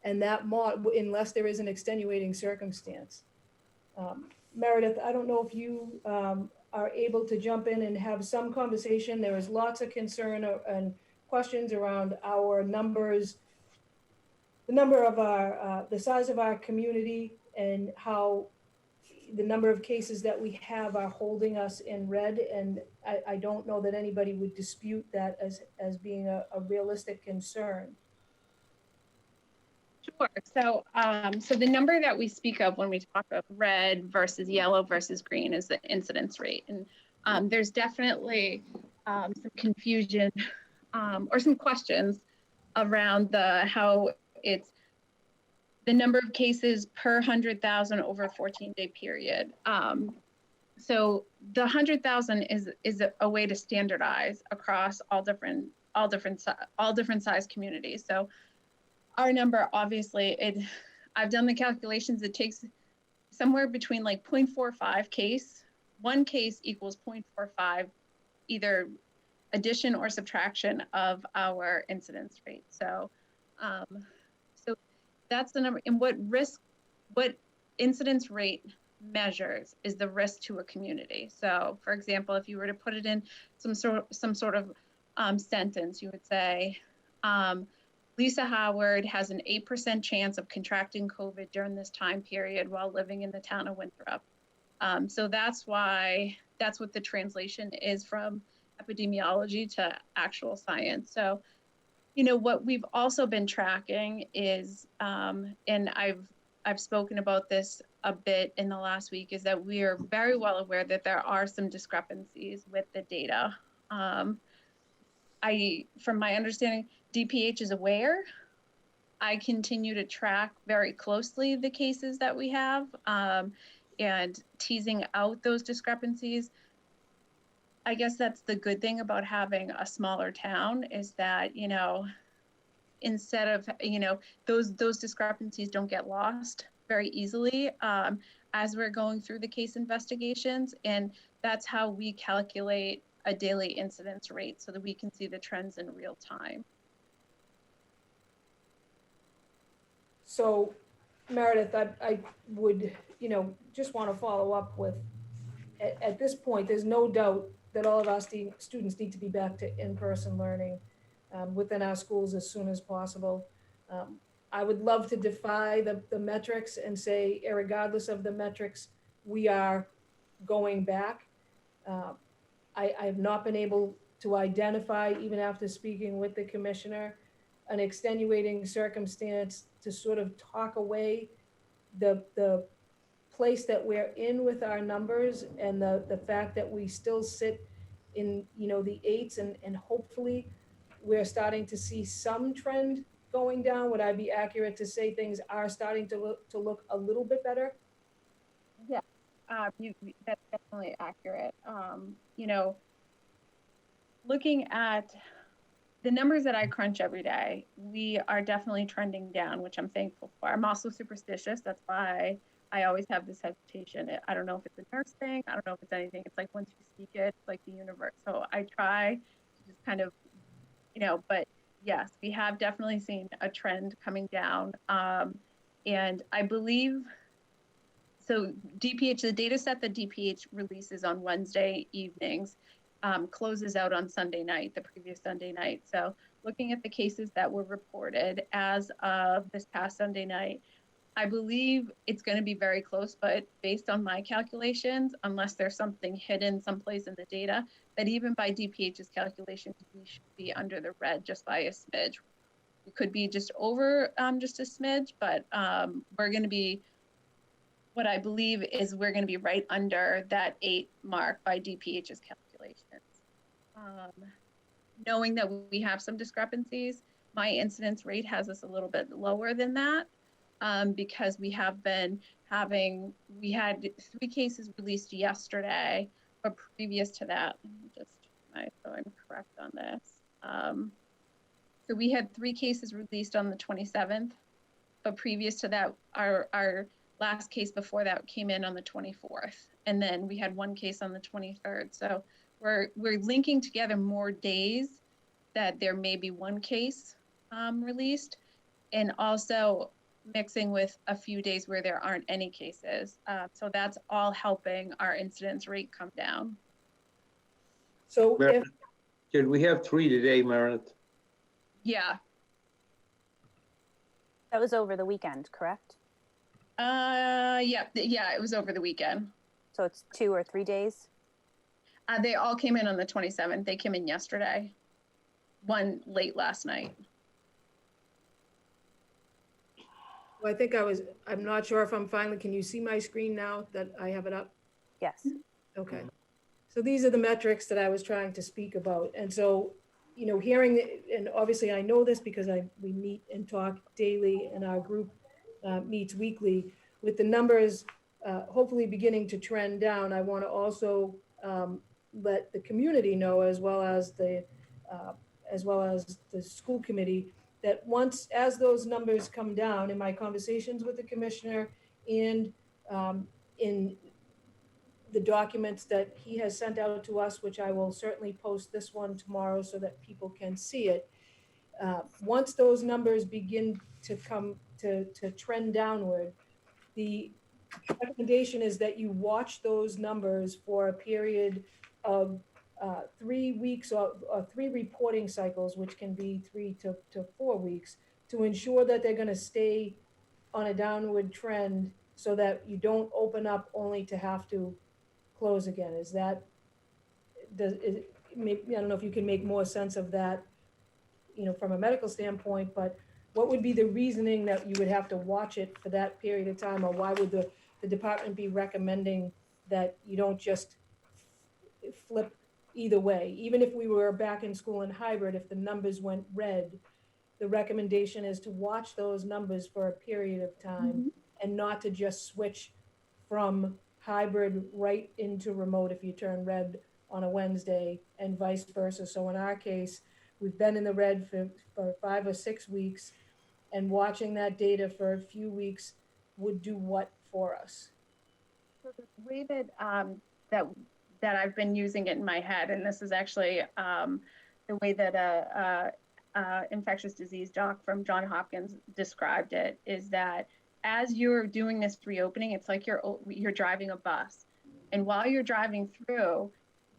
And that model, unless there is an extenuating circumstance. Meredith, I don't know if you are able to jump in and have some conversation. There is lots of concern and questions around our numbers, the number of our, the size of our community and how the number of cases that we have are holding us in red. And I don't know that anybody would dispute that as being a realistic concern. Sure. So, so the number that we speak of when we talk of red versus yellow versus green is the incidence rate. And there's definitely some confusion or some questions around how it's the number of cases per 100,000 over a 14-day period. So the 100,000 is a way to standardize across all different size communities. So our number, obviously, I've done the calculations. It takes somewhere between like 0.45 case. One case equals 0.45, either addition or subtraction of our incidence rate. So, so that's the number. And what incidence rate measures is the risk to a community. So, for example, if you were to put it in some sort of sentence, you would say, Lisa Howard has an 8% chance of contracting COVID during this time period while living in the town of Winthrop. So that's what the translation is from epidemiology to actual science. So, you know, what we've also been tracking is, and I've spoken about this a bit in the last week, is that we are very well aware that there are some discrepancies with the data. From my understanding, DPH is aware. I continue to track very closely the cases that we have and teasing out those discrepancies. I guess that's the good thing about having a smaller town is that, you know, instead of, you know, those discrepancies don't get lost very easily as we're going through the case investigations. And that's how we calculate a daily incidence rate so that we can see the trends in real time. So Meredith, I would, you know, just want to follow up with, at this point, there's no doubt that all of our students need to be back to in-person learning within our schools as soon as possible. I would love to defy the metrics and say, regardless of the metrics, we are going back. I have not been able to identify, even after speaking with the commissioner, an extenuating circumstance to sort of talk away the place that we're in with our numbers and the fact that we still sit in, you know, the 8s and hopefully we're starting to see some trend going down. Would I be accurate to say things are starting to look a little bit better? Yeah, that's definitely accurate. You know, looking at the numbers that I crunch every day, we are definitely trending down, which I'm thankful for. I'm also superstitious. That's why I always have this hesitation. I don't know if it's a nurse thing. I don't know if it's anything. It's like once you speak it, it's like the universe. So I try to just kind of, you know, but yes, we have definitely seen a trend coming down. And I believe, so DPH, the data set that DPH releases on Wednesday evenings closes out on Sunday night, the previous Sunday night. So looking at the cases that were reported as of this past Sunday night, I believe it's going to be very close, but based on my calculations, unless there's something hidden someplace in the data, that even by DPH's calculations, we should be under the red just by a smidge. It could be just over just a smidge, but we're going to be, what I believe is we're going to be right under that 8 mark by DPH's calculations. Knowing that we have some discrepancies, my incidence rate has us a little bit lower than that because we have been having, we had 3 cases released yesterday, but previous to that, so I'm correct on this. So we had 3 cases released on the 27th, but previous to that, our last case before that came in on the 24th. And then we had 1 case on the 23rd. So we're linking together more days that there may be 1 case released, and also mixing with a few days where there aren't any cases. So that's all helping our incidence rate come down. So if, Did we have 3 today, Meredith? Yeah. That was over the weekend, correct? Yeah, it was over the weekend. So it's 2 or 3 days? They all came in on the 27th. They came in yesterday. 1 late last night. well, I think I'm not sure if I'm finally, can you see my screen now that I have it up? Yes. Okay. So these are the metrics that I was trying to speak about. And so, you know, hearing, and obviously I know this because we meet and talk daily, and our group meets weekly with the numbers hopefully beginning to trend down. I want to also let the community know, as well as the school committee, that as those numbers come down in my conversations with the commissioner and in the documents that he has sent out to us, which I will certainly post this one tomorrow so that people can see it. Once those numbers begin to come to trend downward, the recommendation is that you watch those numbers for a period of 3 weeks or 3 reporting cycles, which can be 3 to 4 weeks, to ensure that they're going to stay on a downward trend so that you don't open up only to have to close again. I don't know if you can make more sense of that, you know, from a medical standpoint, but what would be the reasoning that you would have to watch it for that period of time? Or why would the department be recommending that you don't just flip either way? Even if we were back in school in hybrid, if the numbers went red, the recommendation is to watch those numbers for a period of time and not to just switch from hybrid right into remote if you turn red on a Wednesday and vice versa. So in our case, we've been in the red for 5 or 6 weeks, and watching that data for a few weeks would do what for us? So the way that I've been using it in my head, and this is actually the way that infectious disease doc from Johns Hopkins described it, is that as you're doing this reopening, it's like you're driving a bus. And while you're driving through,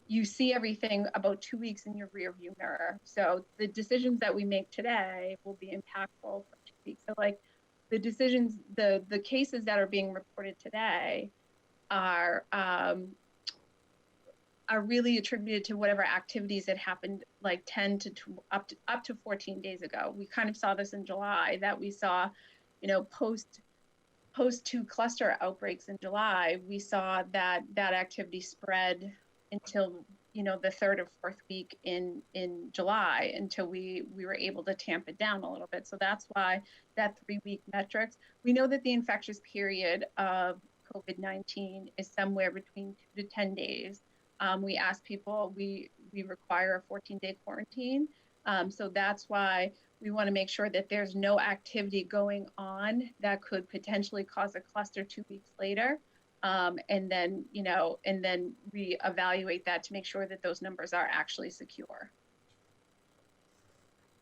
you see everything about 2 weeks in your rear view mirror. So the decisions that we make today will be impactful for 2 weeks. So like the decisions, the cases that are being reported today are really attributed to whatever activities that happened like 10 to up to 14 days ago. We kind of saw this in July, that we saw, you know, post 2 cluster outbreaks in July, we saw that activity spread until, you know, the 3rd or 4th week in July, until we were able to tamp it down a little bit. So that's why that 3-week metrics. We know that the infectious period of COVID-19 is somewhere between 2 to 10 days. We ask people, we require a 14-day quarantine. So that's why we want to make sure that there's no activity going on that could potentially cause a cluster 2 weeks later. And then reevaluate that to make sure that those numbers are actually secure.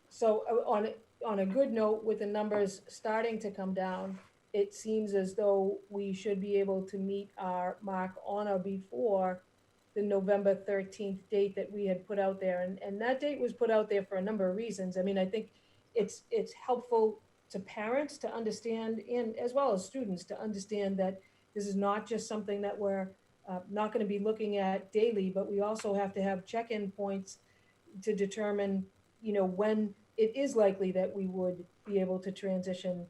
So on a good note, with the numbers starting to come down, it seems as though we should be able to meet our mark on or before the November 13th date that we had put out there. And that date was put out there for a number of reasons. I mean, I think it's helpful to parents to understand, and as well as students to understand, that this is not just something that we're not going to be looking at daily, but we also have to have check-in points to determine, you know, when it is likely that we would be able to transition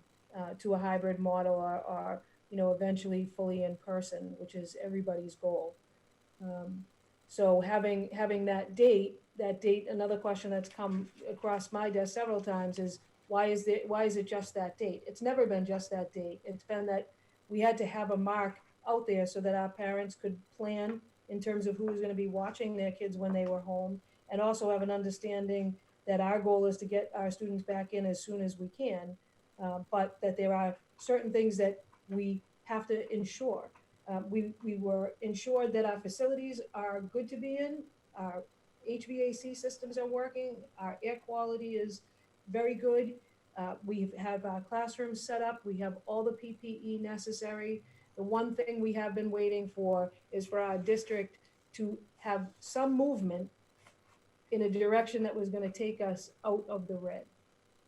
to a hybrid model or eventually fully in person, which is everybody's goal. So having that date, another question that's come across my desk several times is, why is it just that date? It's never been just that date. It's been that we had to have a mark out there so that our parents could plan in terms of who was going to be watching their kids when they were home, and also have an understanding that our goal is to get our students back in as soon as we can, but that there are certain things that we have to ensure. We were ensured that our facilities are good to be in, our HVAC systems are working, our air quality is very good. We have our classrooms set up, we have all the PPE necessary. The one thing we have been waiting for is for our district to have some movement in a direction that was going to take us out of the red.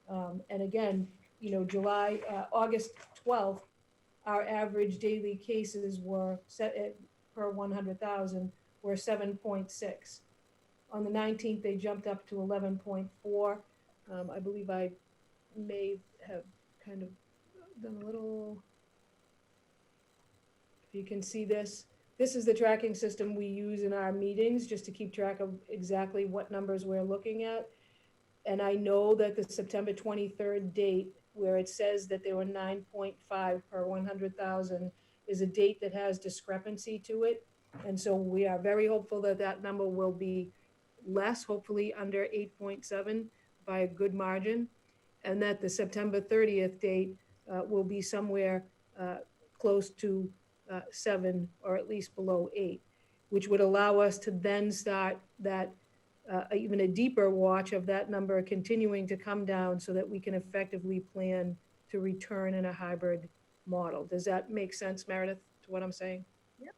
And again, August 12th, our average daily cases were set at per 100,000 were 7.6. On the 19th, they jumped up to 11.4. I believe I may have kind of done a little, if you can see this. This is the tracking system we use in our meetings just to keep track of exactly what numbers we're looking at. And I know that the September 23rd date, where it says that there were 9.5 per 100,000, is a date that has discrepancy to it. And so we are very hopeful that that number will be less, hopefully under 8.7 by a good margin. And that the September 30th date will be somewhere close to 7 or at least below 8, which would allow us to then start that even a deeper watch of that number continuing to come down so that we can effectively plan to return in a hybrid model. Does that make sense, Meredith, to what I'm saying? Yep.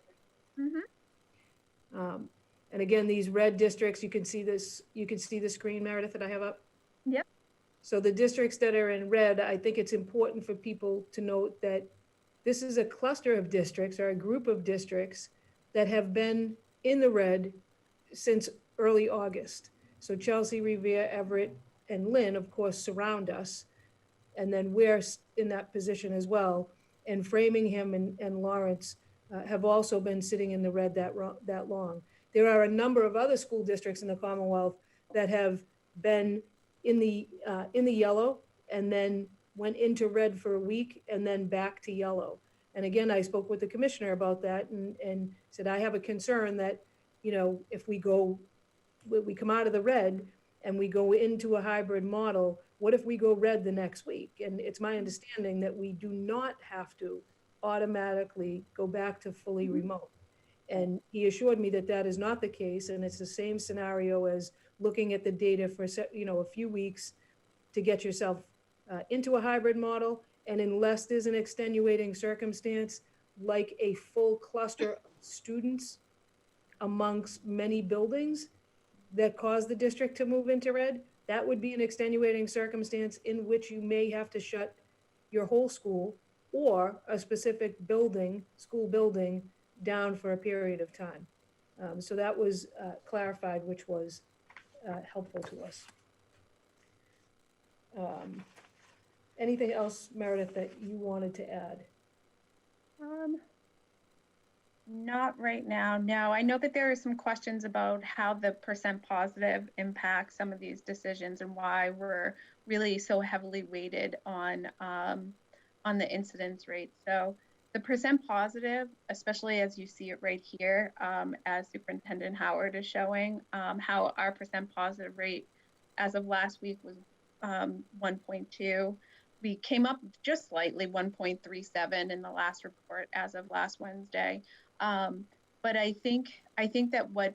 Mm-hmm. And again, these red districts, you can see this, you can see the screen, Meredith, that I have up? Yep. So the districts that are in red, I think it's important for people to note that this is a cluster of districts or a group of districts that have been in the red since early August. So Chelsea, Revere, Everett, and Lynn, of course, surround us. And then we're in that position as well. And Framingham and Lawrence have also been sitting in the red that long. There are a number of other school districts in the Commonwealth that have been in the yellow and then went into red for a week and then back to yellow. And again, I spoke with the commissioner about that and said, I have a concern that, if we come out of the red and we go into a hybrid model, what if we go red the next week? And it's my understanding that we do not have to automatically go back to fully remote. And he assured me that that is not the case. And it's the same scenario as looking at the data for, a few weeks to get yourself into a hybrid model. And unless there's an extenuating circumstance, like a full cluster of students amongst many buildings that cause the district to move into red, that would be an extenuating circumstance in which you may have to shut your whole school or a specific school building down for a period of time. So that was clarified, which was helpful to us. Anything else, Meredith, that you wanted to add? Not right now. No, I know that there are some questions about how the percent positive impacts some of these decisions and why we're really so heavily weighted on the incidence rate. So the percent positive, especially as you see it right here, as Superintendent Howard is showing, how our percent positive rate as of last week was 1.2. We came up just slightly, 1.37 in the last report as of last Wednesday. But I think that what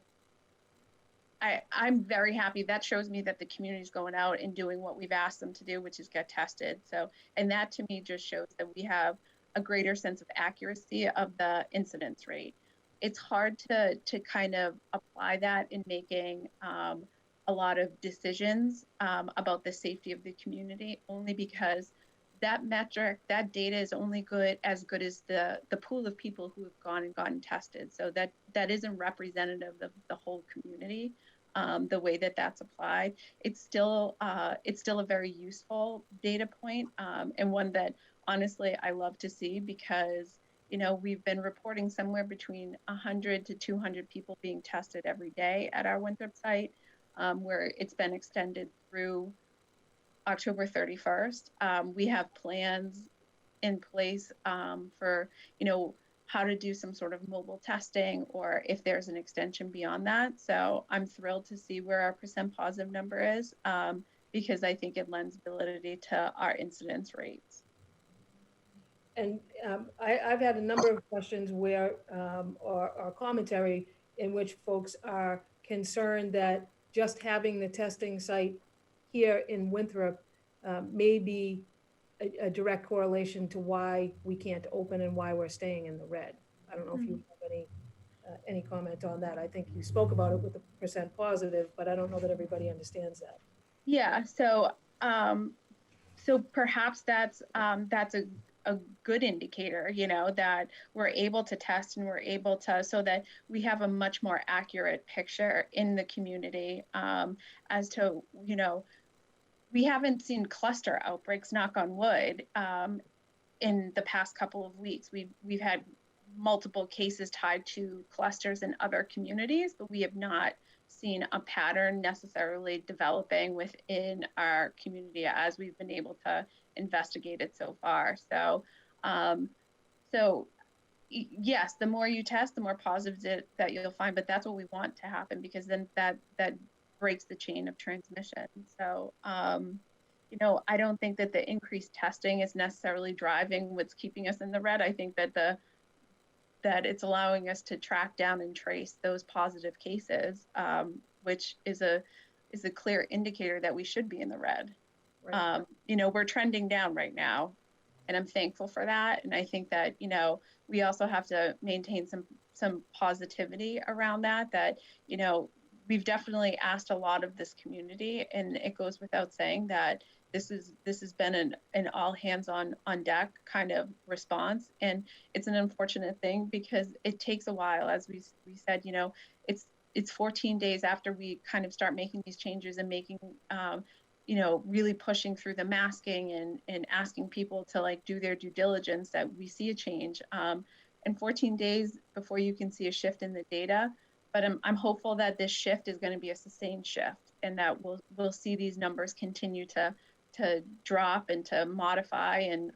I'm very happy, that shows me that the community is going out and doing what we've asked them to do, which is get tested. So, and that to me just shows that we have a greater sense of accuracy of the incidence rate. It's hard to kind of apply that in making a lot of decisions about the safety of the community, only because that metric, that data is only as good as the pool of people who have gone and gotten tested. So that isn't representative of the whole community. the way that that's applied. It's still a very useful data point, and one that honestly I love to see, because we've been reporting somewhere between 100 to 200 people being tested every day at our Winthrop site, where it's been extended through October 31st. We have plans in place for how to do some sort of mobile testing, or if there's an extension beyond that. So I'm thrilled to see where our % positive number is, because I think it lends validity to our incidence rates. And I've had a number of questions where, or commentary in which folks are concerned that just having the testing site here in Winthrop may be a direct correlation to why we can't open and why we're staying in the red. I don't know if you have any comment on that. I think you spoke about it with the % positive, but I don't know that everybody understands that. Yeah, so perhaps that's a good indicator, that we're able to test and we're able to, so that we have a much more accurate picture in the community as to, we haven't seen cluster outbreaks, knock on wood, in the past couple of weeks. We've had multiple cases tied to clusters in other communities, but we have not seen a pattern necessarily developing within our community as we've been able to investigate it so far. So, yes, the more you test, the more positives that you'll find, but that's what we want to happen, because then that breaks the chain of transmission. So, I don't think that the increased testing is necessarily driving what's keeping us in the red. I think that that it's allowing us to track down and trace those positive cases, which is a clear indicator that we should be in the red. Right. We're trending down right now, and I'm thankful for that. And I think that, we also have to maintain some positivity around that, we've definitely asked a lot of this community, and it goes without saying that this has been an all hands on deck kind of response. And it's an unfortunate thing because it takes a while. As we said, it's 14 days after we kind of start making these changes and making, really pushing through the masking and asking people to do their due diligence, that we see a change. And 14 days before you can see a shift in the data. But I'm hopeful that this shift is going to be a sustained shift, and that we'll see these numbers continue to drop and to modify, and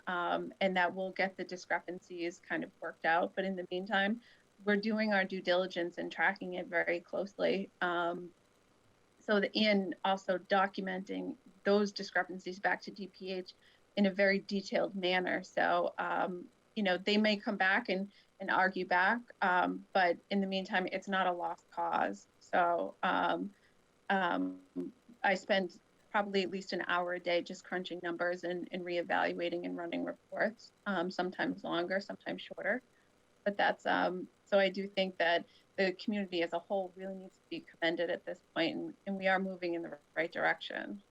that we'll get the discrepancies kind of worked out. But in the meantime, we're doing our due diligence and tracking it very closely. And also documenting those discrepancies back to DPH in a very detailed manner. So, they may come back and argue back, but in the meantime, it's not a lost cause. So I spend probably at least an hour a day just crunching numbers and reevaluating and running reports, sometimes longer, sometimes shorter. But that's, so I do think that the community as a whole really needs to be commended at this point, and we are moving in the right direction.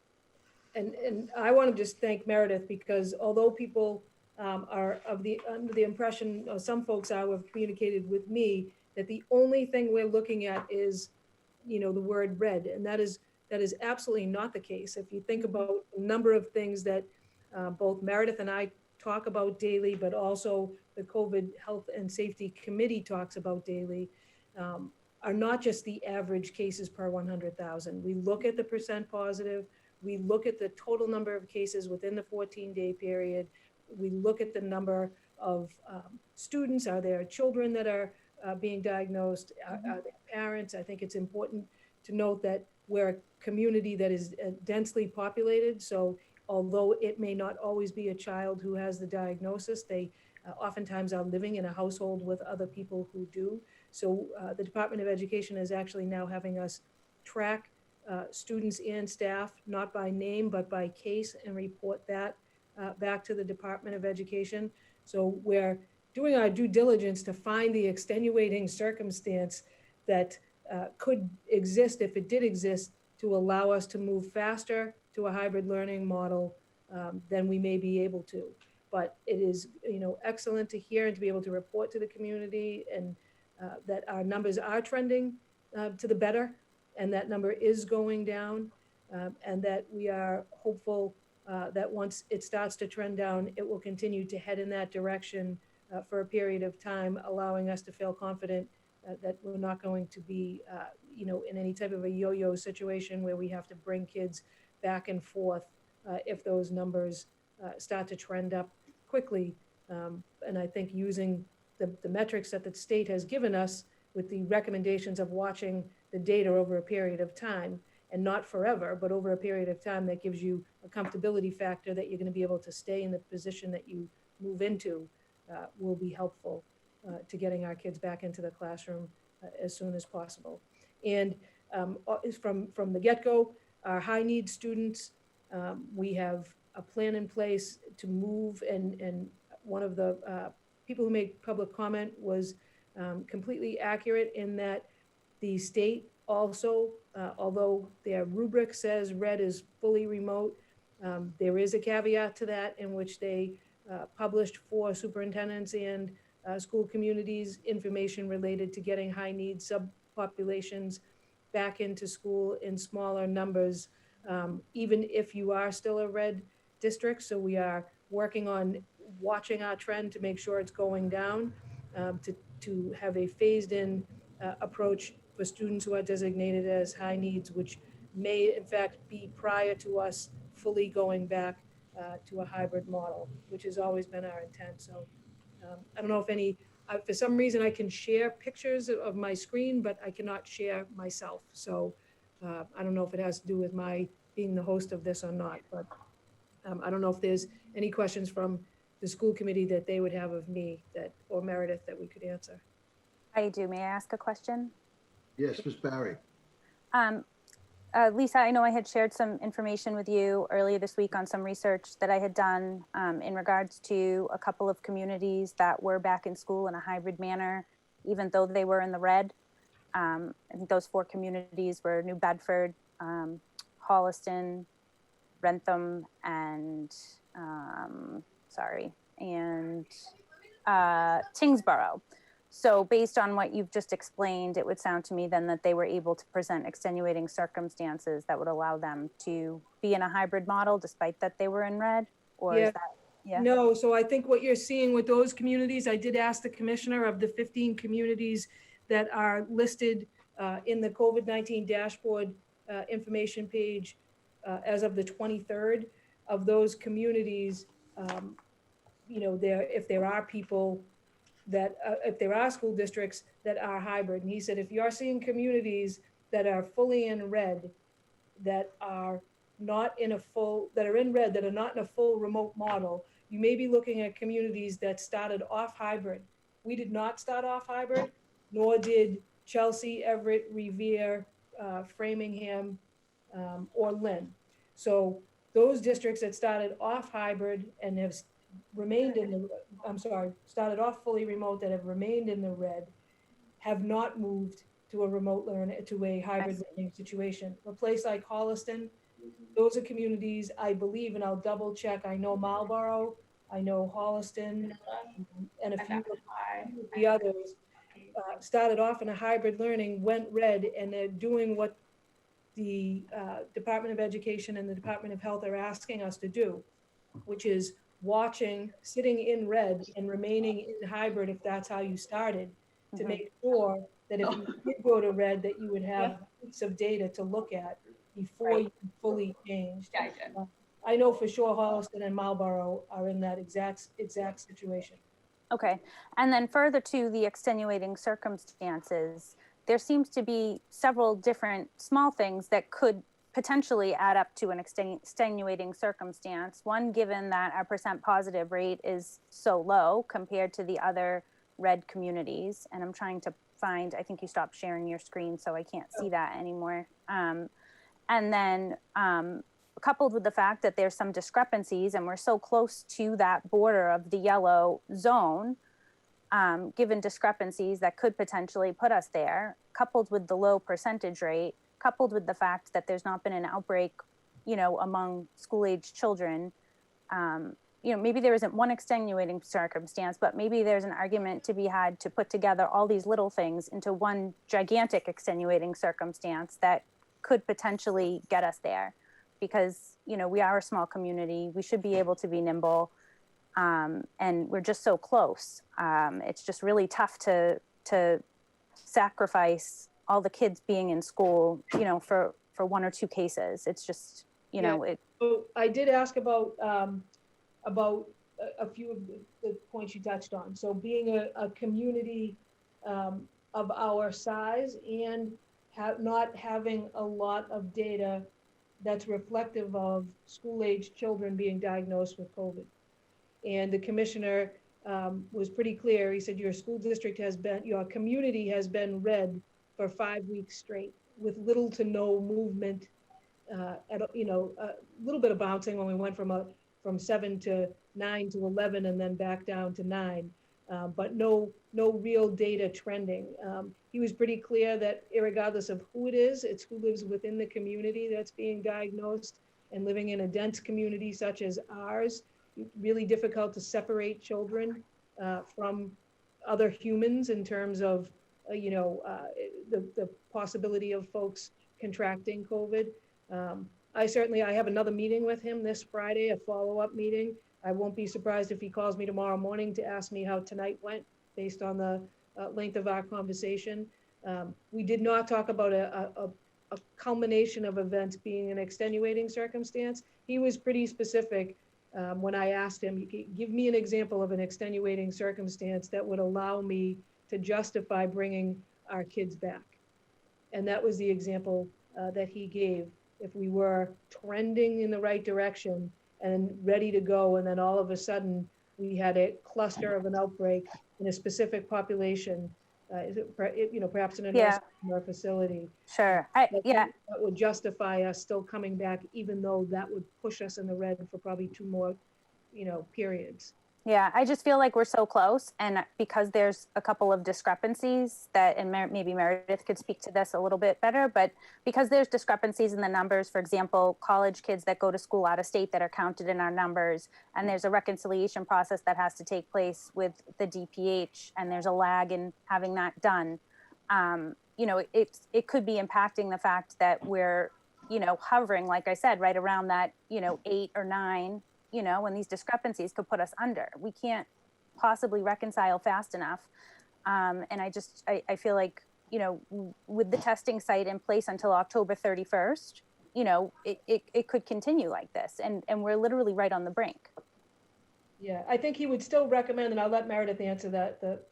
And I want to just thank Meredith, because although people are under the impression, or some folks are, who have communicated with me, that the only thing we're looking at is, the word red, and that is absolutely not the case. If you think about a number of things that both Meredith and I talk about daily, but also the COVID Health and Safety Committee talks about daily, are not just the average cases per 100,000. We look at the % positive, we look at the total number of cases within the 14-day period, we look at the number of students. Are there children that are being diagnosed? Are there parents? I think it's important to note that we're a community that is densely populated. So although it may not always be a child who has the diagnosis, they oftentimes are living in a household with other people who do. So the Department of Education is actually now having us track students and staff, not by name, but by case, and report that back to the Department of Education. So we're doing our due diligence to find the extenuating circumstance that could exist, if it did exist, to allow us to move faster to a hybrid learning model than we may be able to. But it is, excellent to hear and to be able to report to the community, and that our numbers are trending to the better. and that number is going down, and that we are hopeful that once it starts to trend down, it will continue to head in that direction for a period of time, allowing us to feel confident that we're not going to be, in any type of a yo-yo situation where we have to bring kids back and forth if those numbers start to trend up quickly. And I think using the metrics that the state has given us with the recommendations of watching the data over a period of time, and not forever, but over a period of time, that gives you a comfortability factor that you're going to be able to stay in the position that you move into, will be helpful to getting our kids back into the classroom as soon as possible. And from the get-go, our high need students, we have a plan in place to move, and one of the people who made public comment was completely accurate in that the state also, although their rubric says red is fully remote, there is a caveat to that in which they published for superintendents and school communities information related to getting high need subpopulations back into school in smaller numbers, even if you are still a red district. So we are working on watching our trend to make sure it's going down, to have a phased in approach for students who are designated as high needs, which may in fact be prior to us fully going back to a hybrid model, which has always been our intent. So I don't know if for some reason I can share pictures of my screen, but I cannot share myself. So I don't know if it has to do with my being the host of this or not, but I don't know if there's any questions from the school committee that they would have of me or Meredith that we could answer. I do. May I ask a question? Yes, Ms. Barry. Lisa, I know I had shared some information with you earlier this week on some research that I had done in regards to a couple of communities that were back in school in a hybrid manner, even though they were in the red. I think those 4 communities were New Bedford, Holliston, Winthrop, and Tingsboro. So based on what you've just explained, it would sound to me then that they were able to present extenuating circumstances that would allow them to be in a hybrid model despite that they were in red, or is that, yeah? No, so I think what you're seeing with those communities, I did ask the commissioner of the 15 communities that are listed in the COVID-19 dashboard information page as of the 23rd of those communities, if there are people that if there are school districts that are hybrid. And he said, if you're seeing communities that are fully in red, that are not in a full, that are in red, that are not in a full remote model, you may be looking at communities that started off hybrid. We did not start off hybrid, nor did Chelsea, Everett, Revere, Framingham, or Lynn. So those districts that started off hybrid and have remained in the, started off fully remote that have remained in the red, have not moved to a remote learning, to a hybrid learning situation. A place like Holliston, those are communities, I believe, and I'll double check, I know Marlboro, I know Holliston, and a few of the others started off in a hybrid learning, went red, and they're doing what the Department of Education and the Department of Health are asking us to do, which is watching, sitting in red and remaining in hybrid if that's how you started, to make sure that if you did go to red, that you would have bits of data to look at before you fully changed. I know for sure Holliston and Marlboro are in that exact situation. Okay, and then further to the extenuating circumstances, there seems to be several different small things that could potentially add up to an extenuating circumstance. One, given that our percent positive rate is so low compared to the other red communities. And I'm trying to find, I think you stopped sharing your screen, so I can't see that anymore. And then coupled with the fact that there's some discrepancies and we're so close to that border of the yellow zone, given discrepancies that could potentially put us there, coupled with the low percentage rate, coupled with the fact that there's not been an outbreak, among school-age children, maybe there isn't one extenuating circumstance, but maybe there's an argument to be had to put together all these little things into one gigantic extenuating circumstance that could potentially get us there, because, we are a small community. We should be able to be nimble. And we're just so close. It's just really tough to sacrifice all the kids being in school, for one or two cases. It's just, So I did ask about a few of the points you touched on. So being a community of our size and not having a lot of data that's reflective of school-age children being diagnosed with COVID. And the commissioner was pretty clear. He said, your community has been red for 5 weeks straight with little to no movement, a little bit of bouncing when we went from 7 to 9 to 11 and then back down to 9, but no real data trending. He was pretty clear that irregardless of who it is, it's who lives within the community that's being diagnosed, and living in a dense community such as ours, really difficult to separate children from other humans in terms of, the possibility of folks contracting COVID. I have another meeting with him this Friday, a follow-up meeting. I won't be surprised if he calls me tomorrow morning to ask me how tonight went based on the length of our conversation. We did not talk about a culmination of events being an extenuating circumstance. He was pretty specific when I asked him, give me an example of an extenuating circumstance that would allow me to justify bringing our kids back. And that was the example that he gave. If we were trending in the right direction and ready to go, and then all of a sudden we had a cluster of an outbreak in a specific population, perhaps in a nursing home or facility. Sure. That would justify us still coming back, even though that would push us in the red for probably 2 more, periods. Yeah, I just feel like we're so close, and because there's a couple of discrepancies that, and maybe Meredith could speak to this a little bit better, but because there's discrepancies in the numbers, for example, college kids that go to school out of state that are counted in our numbers, and there's a reconciliation process that has to take place with the DPH, and there's a lag in having that done. It could be impacting the fact that we're, hovering, like I said, right around that, 8 or 9, and these discrepancies could put us under. We can't possibly reconcile fast enough. And I feel like, with the testing site in place until October 31st, it could continue like this. And we're literally right on the brink. Yeah, I think he would still recommend, and I'll let Meredith answer that,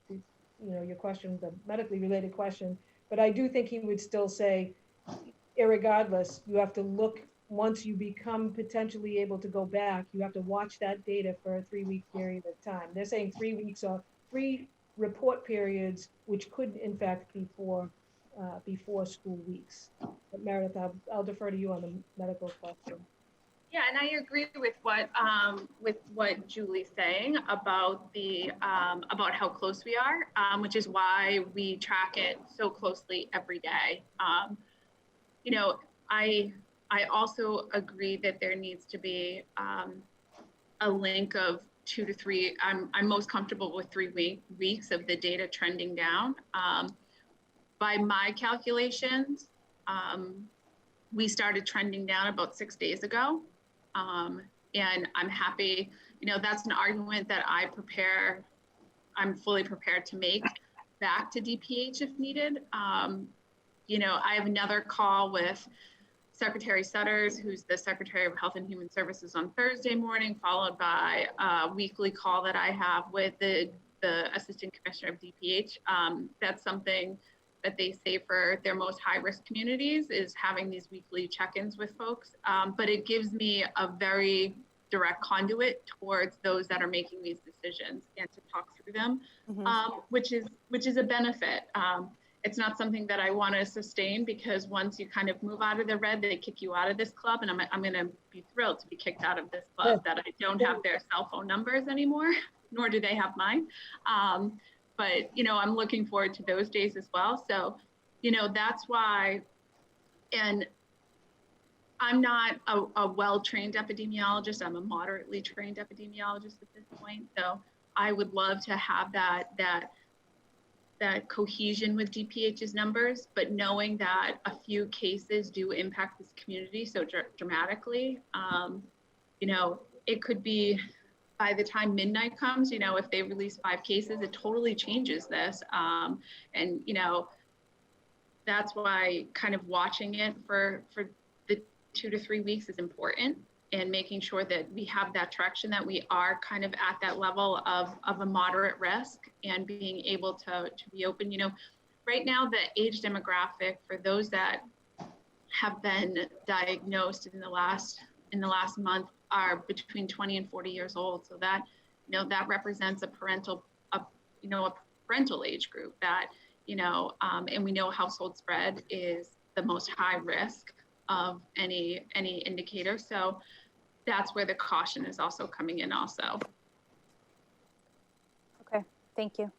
your question, the medically related question, but I do think he would still say, irregardless, you have to look. Once you become potentially able to go back, you have to watch that data for a 3-week period of time. They're saying 3 weeks or 3 report periods, which could in fact be before school weeks. But Meredith, I'll defer to you on the medical question. Yeah, and I agree with what Julie's saying about about how close we are, which is why we track it so closely every day. I also agree that there needs to be a link of 2 to 3. I'm most comfortable with 3 weeks of the data trending down. By my calculations, we started trending down about 6 days ago. And I'm happy, that's an argument that I'm fully prepared to make back to DPH if needed. I have another call with Secretary Sutters, who's the Secretary of Health and Human Services, on Thursday morning, followed by a weekly call that I have with the Assistant Commissioner of DPH. That's something that they say for their most high-risk communities, is having these weekly check-ins with folks. But it gives me a very direct conduit towards those that are making these decisions and to talk through them, which is a benefit. It's not something that I want to sustain, because once you kind of move out of the red, they kick you out of this club, and I'm going to be thrilled to be kicked out of this club, that I don't have their cell phone numbers anymore, nor do they have mine. But, I'm looking forward to those days as well. So, that's why, and I'm not a well-trained epidemiologist. I'm a moderately trained epidemiologist at this point. So I would love to have that cohesion with DPH's numbers, but knowing that a few cases do impact this community so dramatically, you know, it could be by the time midnight comes, you know, if they release 5 cases, it totally changes this. And, you know, that's why kind of watching it for the 2 to 3 weeks is important, and making sure that we have that traction, that we are kind of at that level of a moderate risk and being able to be open. You know, right now, the age demographic for those that have been diagnosed in the last month are between 20 and 40 years old. So that, you know, that represents a parental age group that, you know, and we know household spread is the most high risk of any indicator. So that's where the caution is also coming in also. Okay, thank you.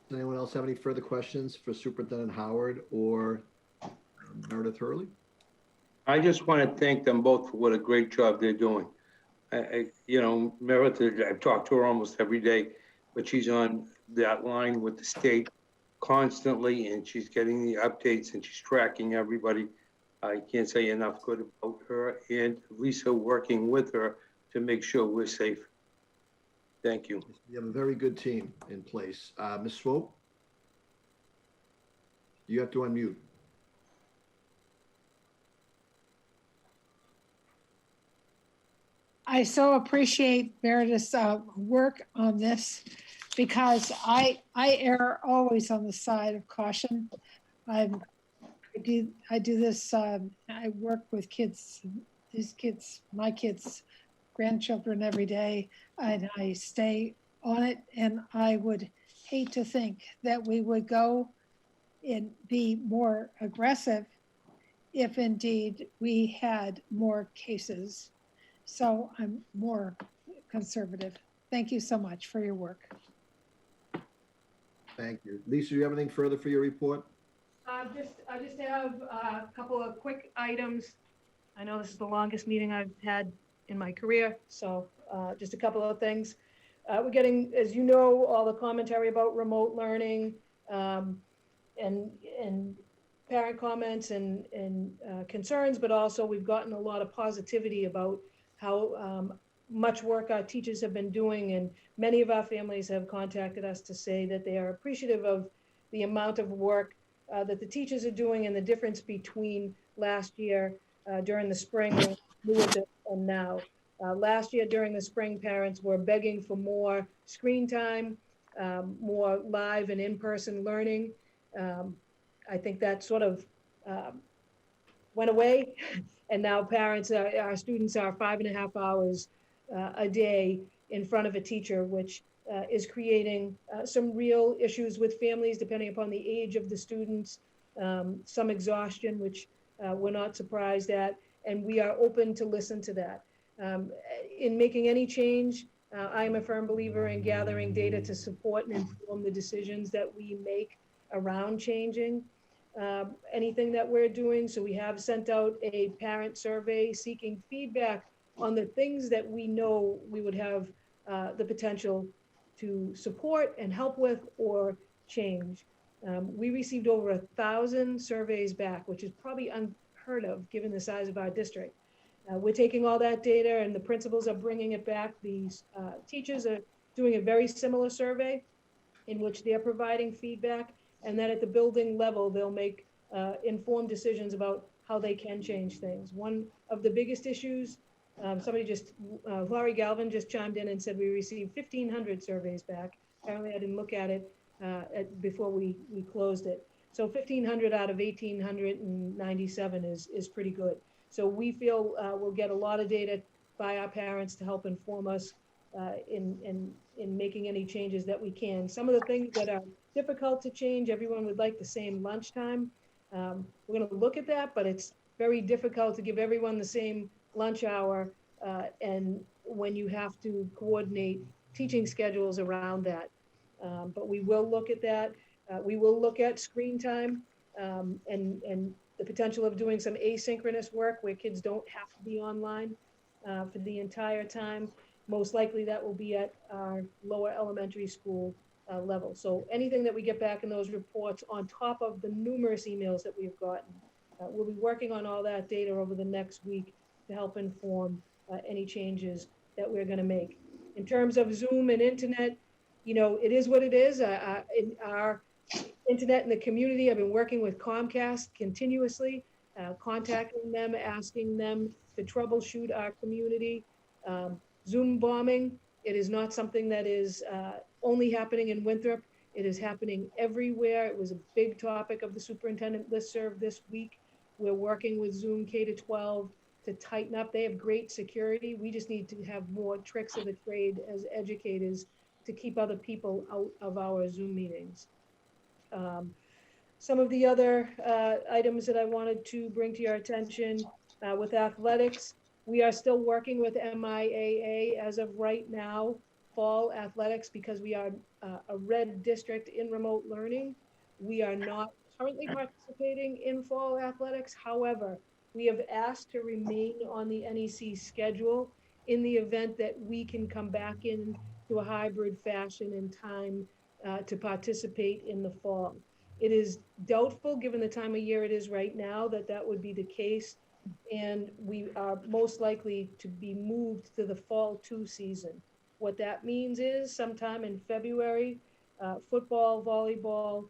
Does anyone else have any further questions for Superintendent Howard or Meredith Hurley? I just want to thank them both for what a great job they're doing. You know, Meredith, I've talked to her almost every day, but she's on that line with the state constantly, and she's getting the updates and she's tracking everybody. I can't say enough good about her, and Lisa working with her to make sure we're safe. Thank you. You have a very good team in place. Ms. Swope? You have to unmute. I so appreciate Meredith's work on this, because I err always on the side of caution. I do this. I work with kids, my kids, grandchildren every day, and I stay on it. And I would hate to think that we would go and be more aggressive if indeed we had more cases. So I'm more conservative. Thank you so much for your work. Thank you. Lisa, do you have anything further for your report? I just have a couple of quick items. I know this is the longest meeting I've had in my career, so just a couple of things. We're getting, as you know, all the commentary about remote learning and parent comments and concerns, but also we've gotten a lot of positivity about how much work our teachers have been doing, and many of our families have contacted us to say that they are appreciative of the amount of work that the teachers are doing and the difference between last year during the spring and now. Last year during the spring, parents were begging for more screen time, more live and in-person learning. I think that sort of went away. And now parents, our students are 5.5 hours a day in front of a teacher, which is creating some real issues with families depending upon the age of the students, some exhaustion, which we're not surprised at, and we are open to listen to that. In making any change, I am a firm believer in gathering data to support and inform the decisions that we make around changing anything that we're doing. So we have sent out a parent survey seeking feedback on the things that we know we would have the potential to support and help with or change. We received over 1,000 surveys back, which is probably unheard of given the size of our district. We're taking all that data and the principals are bringing it back. These teachers are doing a very similar survey in which they're providing feedback, and then at the building level, they'll make informed decisions about how they can change things. One of the biggest issues, Laurie Galvin just chimed in and said we received 1,500 surveys back. Apparently I didn't look at it before we closed it. So 1,500 out of 1,897 is pretty good. So we feel we'll get a lot of data by our parents to help inform us in making any changes that we can. Some of the things that are difficult to change, everyone would like the same lunchtime. We're going to look at that, but it's very difficult to give everyone the same lunch hour, and when you have to coordinate teaching schedules around that. But we will look at that. We will look at screen time. and the potential of doing some asynchronous work where kids don't have to be online for the entire time. Most likely that will be at our lower elementary school level. So anything that we get back in those reports on top of the numerous emails that we've gotten, we'll be working on all that data over the next week to help inform any changes that we're going to make. In terms of Zoom and internet, it is what it is. In our internet in the community, I've been working with Comcast continuously, contacting them, asking them to troubleshoot our community. Zoom bombing, it is not something that is only happening in Winthrop. It is happening everywhere. It was a big topic of the superintendent listserv this week. We're working with Zoom K-12 to tighten up. They have great security. We just need to have more tricks of the trade as educators to keep other people out of our Zoom meetings. Some of the other items that I wanted to bring to your attention with athletics, we are still working with MIAA as of right now, fall athletics, because we are a red district in remote learning. We are not currently participating in fall athletics. However, we have asked to remain on the NEC schedule in the event that we can come back in to a hybrid fashion in time to participate in the fall. It is doubtful, given the time of year it is right now, that that would be the case, and we are most likely to be moved to the fall 2 season. What that means is sometime in February, football, volleyball,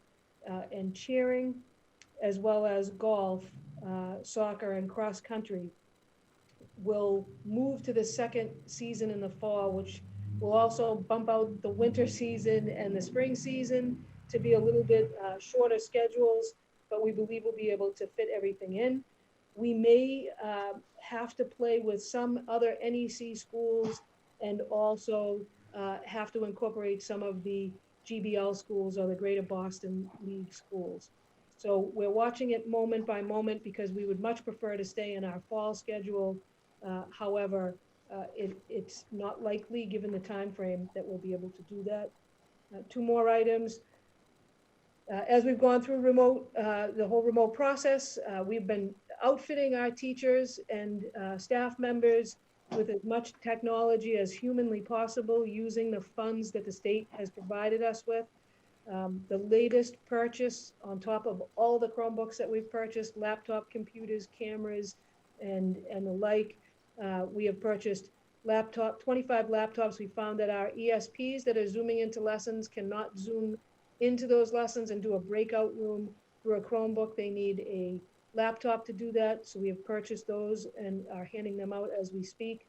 and cheering, as well as golf, soccer, and cross country will move to the second season in the fall, which will also bump out the winter season and the spring season to be a little bit shorter schedules, but we believe we'll be able to fit everything in. We may have to play with some other NEC schools and also have to incorporate some of the GBL schools or the Greater Boston League schools. So we're watching it moment by moment because we would much prefer to stay in our fall schedule. However, it's not likely, given the time frame, that we'll be able to do that. 2 more items. As we've gone through the whole remote process, we've been outfitting our teachers and staff members with as much technology as humanly possible, using the funds that the state has provided us with. The latest purchase, on top of all the Chromebooks that we've purchased, laptop computers, cameras, and the like, we have purchased 25 laptops. We found that our ESPs that are zooming into lessons cannot zoom into those lessons and do a breakout room through a Chromebook. They need a laptop to do that. So we have purchased those and are handing them out as we speak.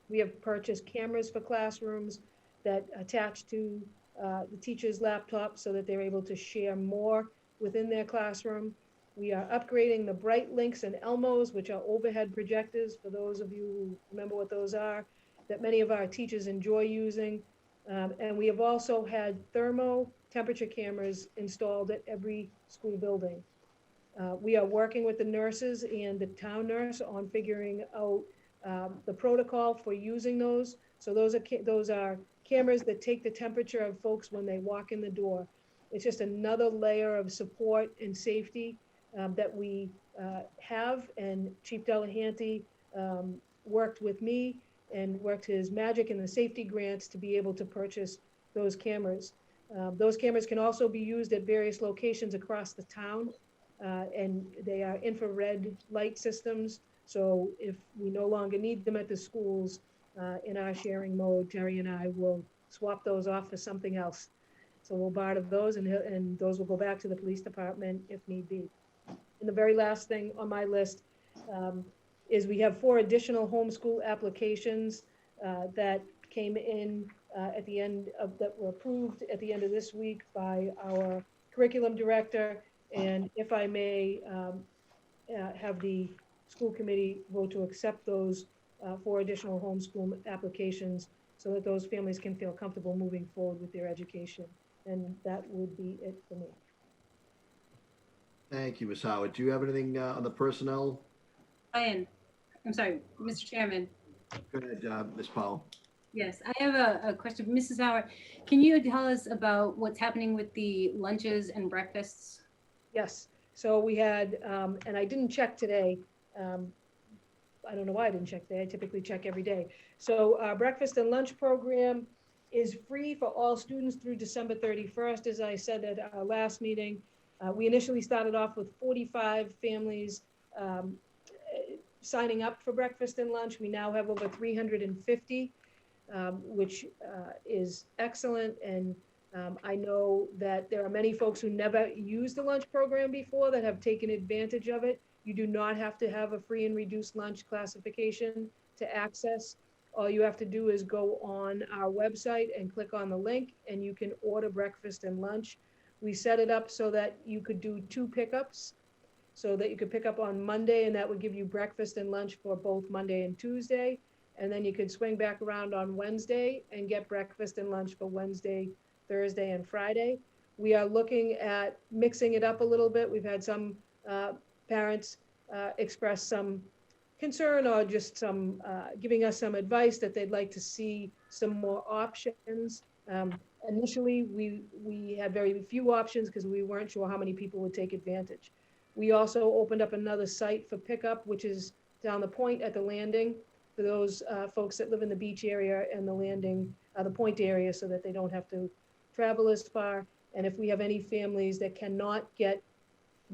We have purchased cameras for classrooms that attach to the teacher's laptop so that they're able to share more within their classroom. We are upgrading the Bright Links and Elmos, which are overhead projectors, for those of you who remember what those are, that many of our teachers enjoy using. And we have also had thermo temperature cameras installed at every school building. We are working with the nurses and the town nurse on figuring out the protocol for using those. So those are cameras that take the temperature of folks when they walk in the door. It's just another layer of support and safety that we have, and Chief Delahanty worked with me and worked his magic in the safety grants to be able to purchase those cameras. Those cameras can also be used at various locations across the town, and they are infrared light systems. So if we no longer need them at the schools, in our sharing mode, Terry and I will swap those off for something else. So we'll barter those, and those will go back to the police department if need be. And the very last thing on my list is we have 4 additional homeschool applications that came in at the end of, that were approved at the end of this week by our curriculum director. And if I may have the school committee vote to accept those 4 additional homeschool applications so that those families can feel comfortable moving forward with their education. And that would be it for me. Thank you, Ms. Howard. Do you have anything on the personnel? I'm sorry, Mr. Chairman. Go ahead, Ms. Powell. Yes, I have a question. Mrs. Howard, can you tell us about what's happening with the lunches and breakfasts? Yes. So we had, and I didn't check today. I don't know why I didn't check today. I typically check every day. So our breakfast and lunch program is free for all students through December 31st. As I said at our last meeting, we initially started off with 45 families signing up for breakfast and lunch. We now have over 350, which is excellent. And I know that there are many folks who never used the lunch program before that have taken advantage of it. You do not have to have a free and reduced lunch classification to access. All you have to do is go on our website and click on the link, and you can order breakfast and lunch. We set it up so that you could do 2 pickups, so that you could pick up on Monday, and that would give you breakfast and lunch for both Monday and Tuesday. And then you could swing back around on Wednesday and get breakfast and lunch for Wednesday, Thursday, and Friday. We are looking at mixing it up a little bit. We've had some parents express some concern or just some giving us some advice that they'd like to see some more options. Initially, we had very few options because we weren't sure how many people would take advantage. We also opened up another site for pickup, which is down the point at the landing for those folks that live in the beach area and the landing, the point area, so that they don't have to travel as far. And if we have any families that cannot get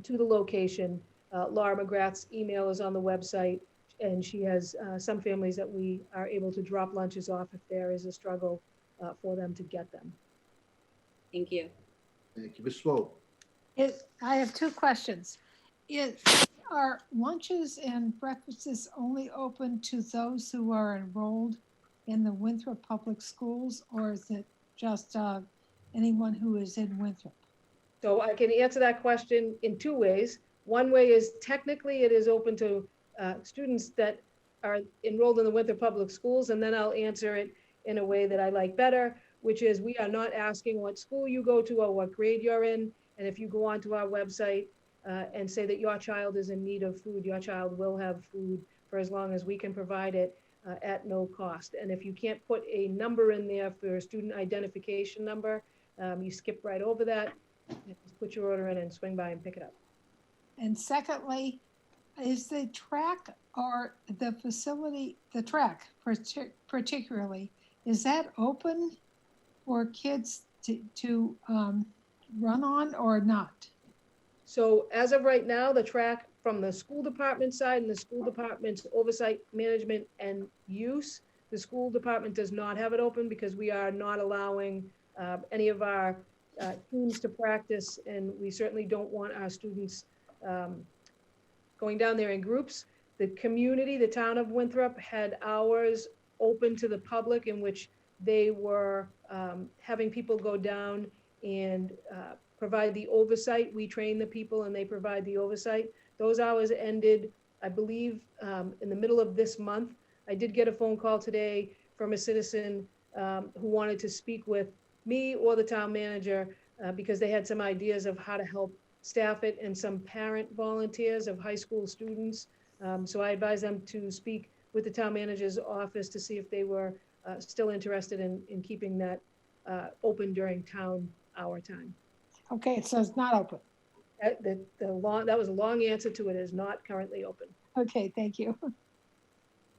to the location, Laura McGrath's email is on the website, and she has some families that we are able to drop lunches off if there is a struggle for them to get them. Thank you. Thank you, Ms. Swope. I have 2 questions. Are lunches and breakfasts only open to those who are enrolled in the Winthrop Public Schools, or is it just anyone who is in Winthrop? So I can answer that question in 2 ways. One way is technically it is open to students that are enrolled in the Winthrop Public Schools, and then I'll answer it in a way that I like better, which is we are not asking what school you go to or what grade you're in. And if you go onto our website and say that your child is in need of food, your child will have food for as long as we can provide it at no cost. And if you can't put a number in there for a student identification number, you skip right over that, just put your order in and swing by and pick it up. And secondly, is the track or the facility, the track particularly, is that open for kids to run on or not? So as of right now, the track from the school department side and the school department's oversight, management, and use, the school department does not have it open because we are not allowing any of our teams to practice, and we certainly don't want our students going down there in groups. The community, the town of Winthrop, had hours open to the public in which they were having people go down and provide the oversight. We train the people and they provide the oversight. Those hours ended, I believe, in the middle of this month. I did get a phone call today from a citizen who wanted to speak with me or the town manager because they had some ideas of how to help staff it, and some parent volunteers of high school students. So I advised them to speak with the town manager's office to see if they were still interested in keeping that open during town hour time. Okay, so it's not open. That was a long answer to it is not currently open. Okay, thank you.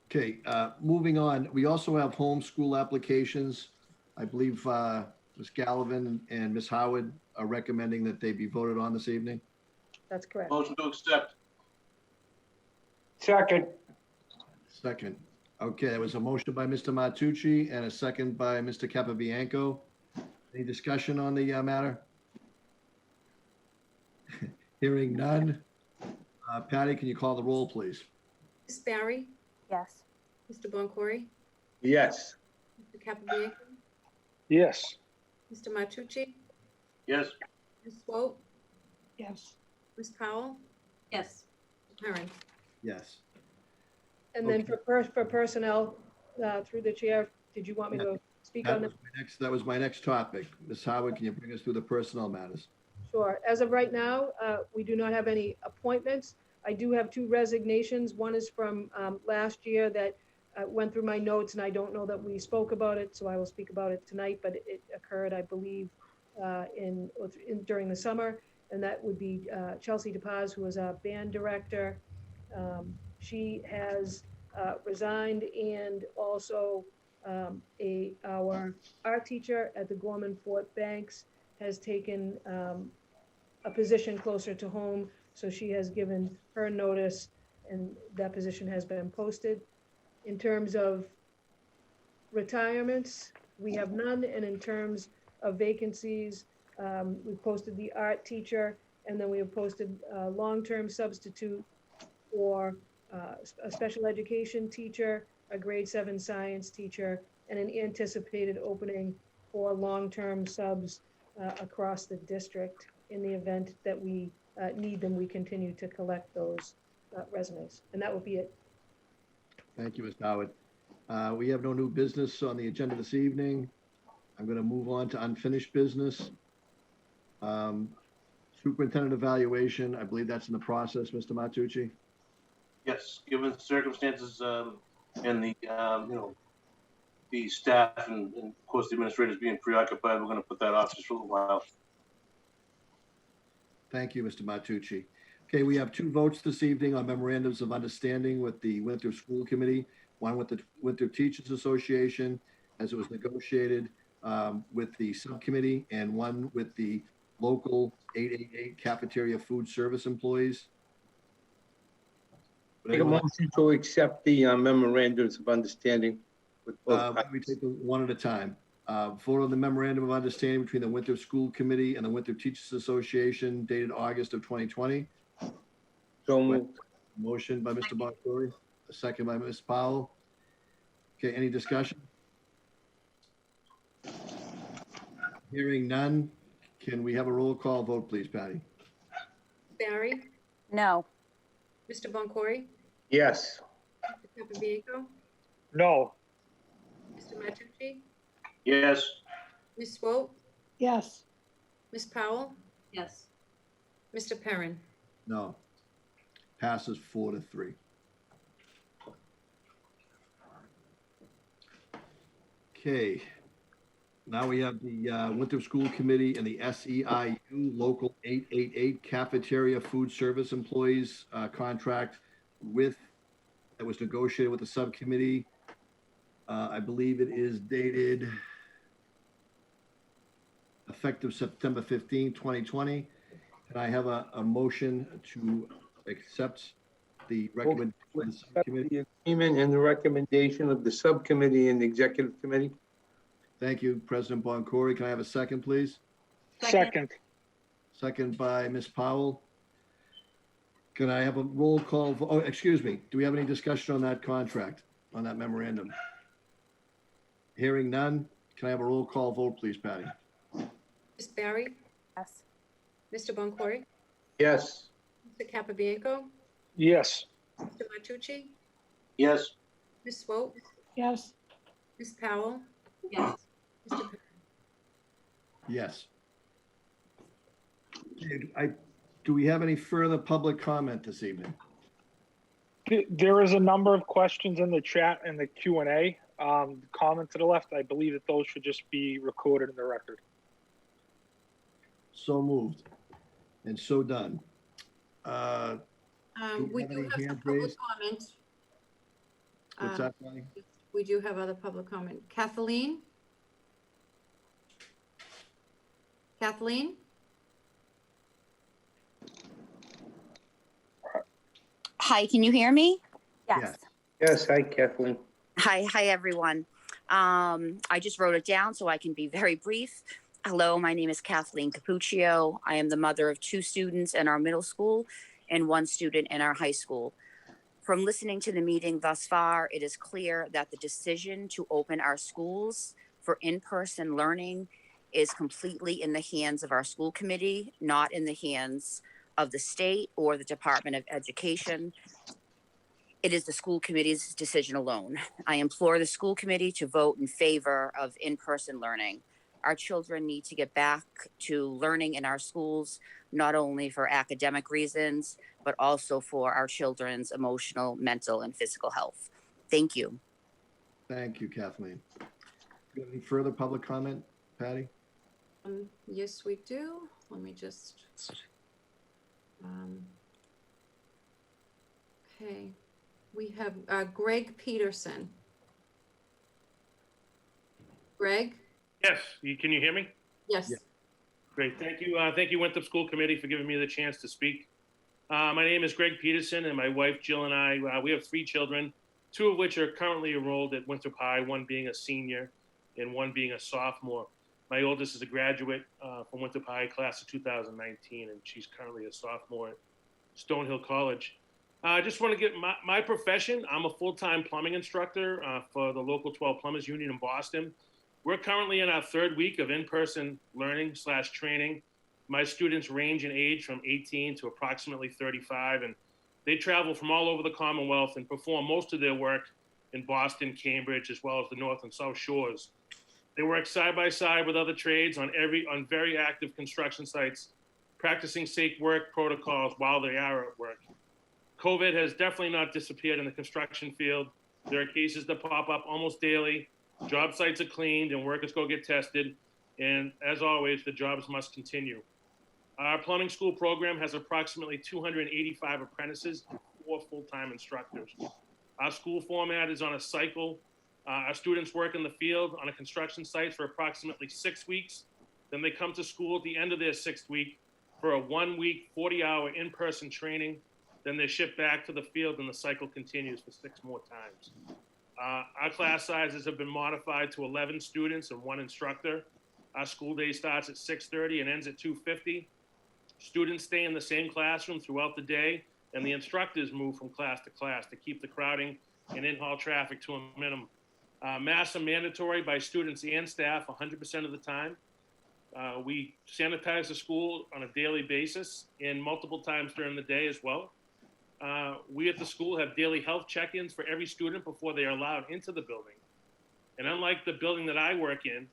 Okay, moving on. We also have homeschool applications. I believe Ms. Gallivan and Ms. Howard are recommending that they be voted on this evening. That's correct. Motion to accept. Second. Second. Okay, there was a motion by Mr. Matucci and a second by Mr. Capabianco. Any discussion on the matter? Hearing none. Patty, can you call the roll, please? Ms. Barry, Yes. Mr. Boncory, Yes. Mr. Capabianco, Yes. Mr. Matucci, Yes. Ms. Swope, Yes. Ms. Powell, Yes. Perrin. Yes. And then for personnel, through the chair, did you want me to speak on that? That was my next topic. Ms. Howard, can you bring us through the personnel matters? Sure. As of right now, we do not have any appointments. I do have 2 resignations. One is from last year that went through my notes, and I don't know that we spoke about it, so I will speak about it tonight, but it occurred, I believe, during the summer. and that would be Chelsea DePaz, who is our band director. She has resigned, and also our art teacher at the Gorman Fort Banks has taken a position closer to home, so she has given her notice, and that position has been posted. In terms of retirements, we have none, and in terms of vacancies, we posted the art teacher, and then we have posted a long-term substitute for a special education teacher, a grade 7 science teacher, and an anticipated opening for long-term subs across the district. In the event that we need them, we continue to collect those resumes, and that will be it. Thank you, Ms. Howard. We have no new business on the agenda this evening. I'm going to move on to unfinished business. Superintendent evaluation, I believe that's in the process, Mr. Matucci. Yes, given the circumstances and the, the staff and of course the administrators being preoccupied, we're going to put that off just for a little while. Thank you, Mr. Matucci. Okay, we have 2 votes this evening on memorandums of understanding with the Winthrop School Committee, one with the Winthrop Teachers Association, as it was negotiated with the subcommittee, and one with the local 888 cafeteria food service employees. Make a motion to accept the memorandums of understanding with both. We take them one at a time. Vote on the memorandum of understanding between the Winthrop School Committee and the Winthrop Teachers Association dated August of 2020. So moved. Motion by Mr. Boncory, a second by Ms. Powell. Okay, any discussion? Hearing none, can we have a roll call vote, please, Patty? Barry, No. Mr. Boncory, Yes. Mr. Capabianco, No. Mr. Matucci, Yes, Ms. Swope, Yes. Ms. Powell, Yes. Mr. Perrin. No. Passes 4-3. Okay. Now we have the Winthrop School Committee and the SEIU Local 888 Cafeteria Food Service Employees contract that was negotiated with the subcommittee. I believe it is dated effective September 15, 2020. Can I have a motion to accept the recommendation of the subcommittee? The agreement and the recommendation of the subcommittee and the executive committee. Thank you, President Boncory. Can I have a second, please? Second. Second by Ms. Powell. Can I have a roll call? Oh, excuse me. Do we have any discussion on that contract, on that memorandum? Hearing none. Can I have a roll call vote, please, Patty? Ms. Barry, Yes. Mr. Boncory, Yes. Mr. Capabianco, Yes. Mr. Matucci, yes, Ms. Swope, Yes. Ms. Powell, Yes. Mr. Perrin. Yes. Okay, do we have any further public comment this evening? There is a number of questions in the chat and the Q&A. Comment to the left, I believe that those should just be recorded in the record. So moved and so done. We have do any have some hands public raised? comment. What's that, Patty? We do have other public comment. Kathleen? Kathleen? Hi, can you hear me? Yes. Yes, hi, Kathleen. Hi, everyone. I just wrote it down so I can be very brief. Hello, my name is Kathleen Capuccio. I am the mother of 2 students in our middle school and 1 student in our high school. From listening to the meeting thus far, it is clear that the decision to open our schools for in-person learning is completely in the hands of our school committee, not in the hands of the state or the Department of Education. It is the school committee's decision alone. I implore the school committee to vote in favor of in-person learning. Our children need to get back to learning in our schools, not only for academic reasons, but also for our children's emotional, mental, and physical health. Thank you. Thank you, Kathleen. Do you have any further public comment, Patty? Yes, we do. Let me just Okay, we have Greg Peterson. Greg? Yes, can you hear me? Yes. Yeah. Great, thank you, Winthrop School Committee for giving me the chance to speak. My name is Greg Peterson, and my wife Jill and I, we have 3 children, 2 of which are currently enrolled at Winthrop High, one being a senior and one being a sophomore. My oldest is a graduate from Winthrop High, class of 2019, and she's currently a sophomore at Stonehill College. I just want to get my profession. I'm a full-time plumbing instructor for the local 12 Plumbers Union in Boston. We're currently in our 3rd week of in-person learning / training. My students range in age from 18 to approximately 35, and they travel from all over the Commonwealth and perform most of their work in Boston, Cambridge, as well as the North and South Shores. They work side by side with other trades on very active construction sites, practicing safe work protocols while they are at work. COVID has definitely not disappeared in the construction field. There are cases that pop up almost daily. Job sites are cleaned and workers go get tested. And as always, the jobs must continue. Our plumbing school program has approximately 285 apprentices and 4 full-time instructors. Our school format is on a cycle. Our students work in the field on a construction site for approximately 6 weeks. Then they come to school at the end of their 6th week for a 1-week, 40-hour in-person training. Then they're shipped back to the field and the cycle continues for 6 more times. Our class sizes have been modified to 11 students and 1 instructor. Our school day starts at 6:30 and ends at 2:50. Students stay in the same classroom throughout the day, and the instructors move from class to class to keep the crowding and in-hall traffic to a minimum. Masks are mandatory by students and staff 100% of the time. We sanitize the school on a daily basis and multiple times during the day as well. We at the school have daily health check-ins for every student before they are allowed into the building. And unlike the building that I work in,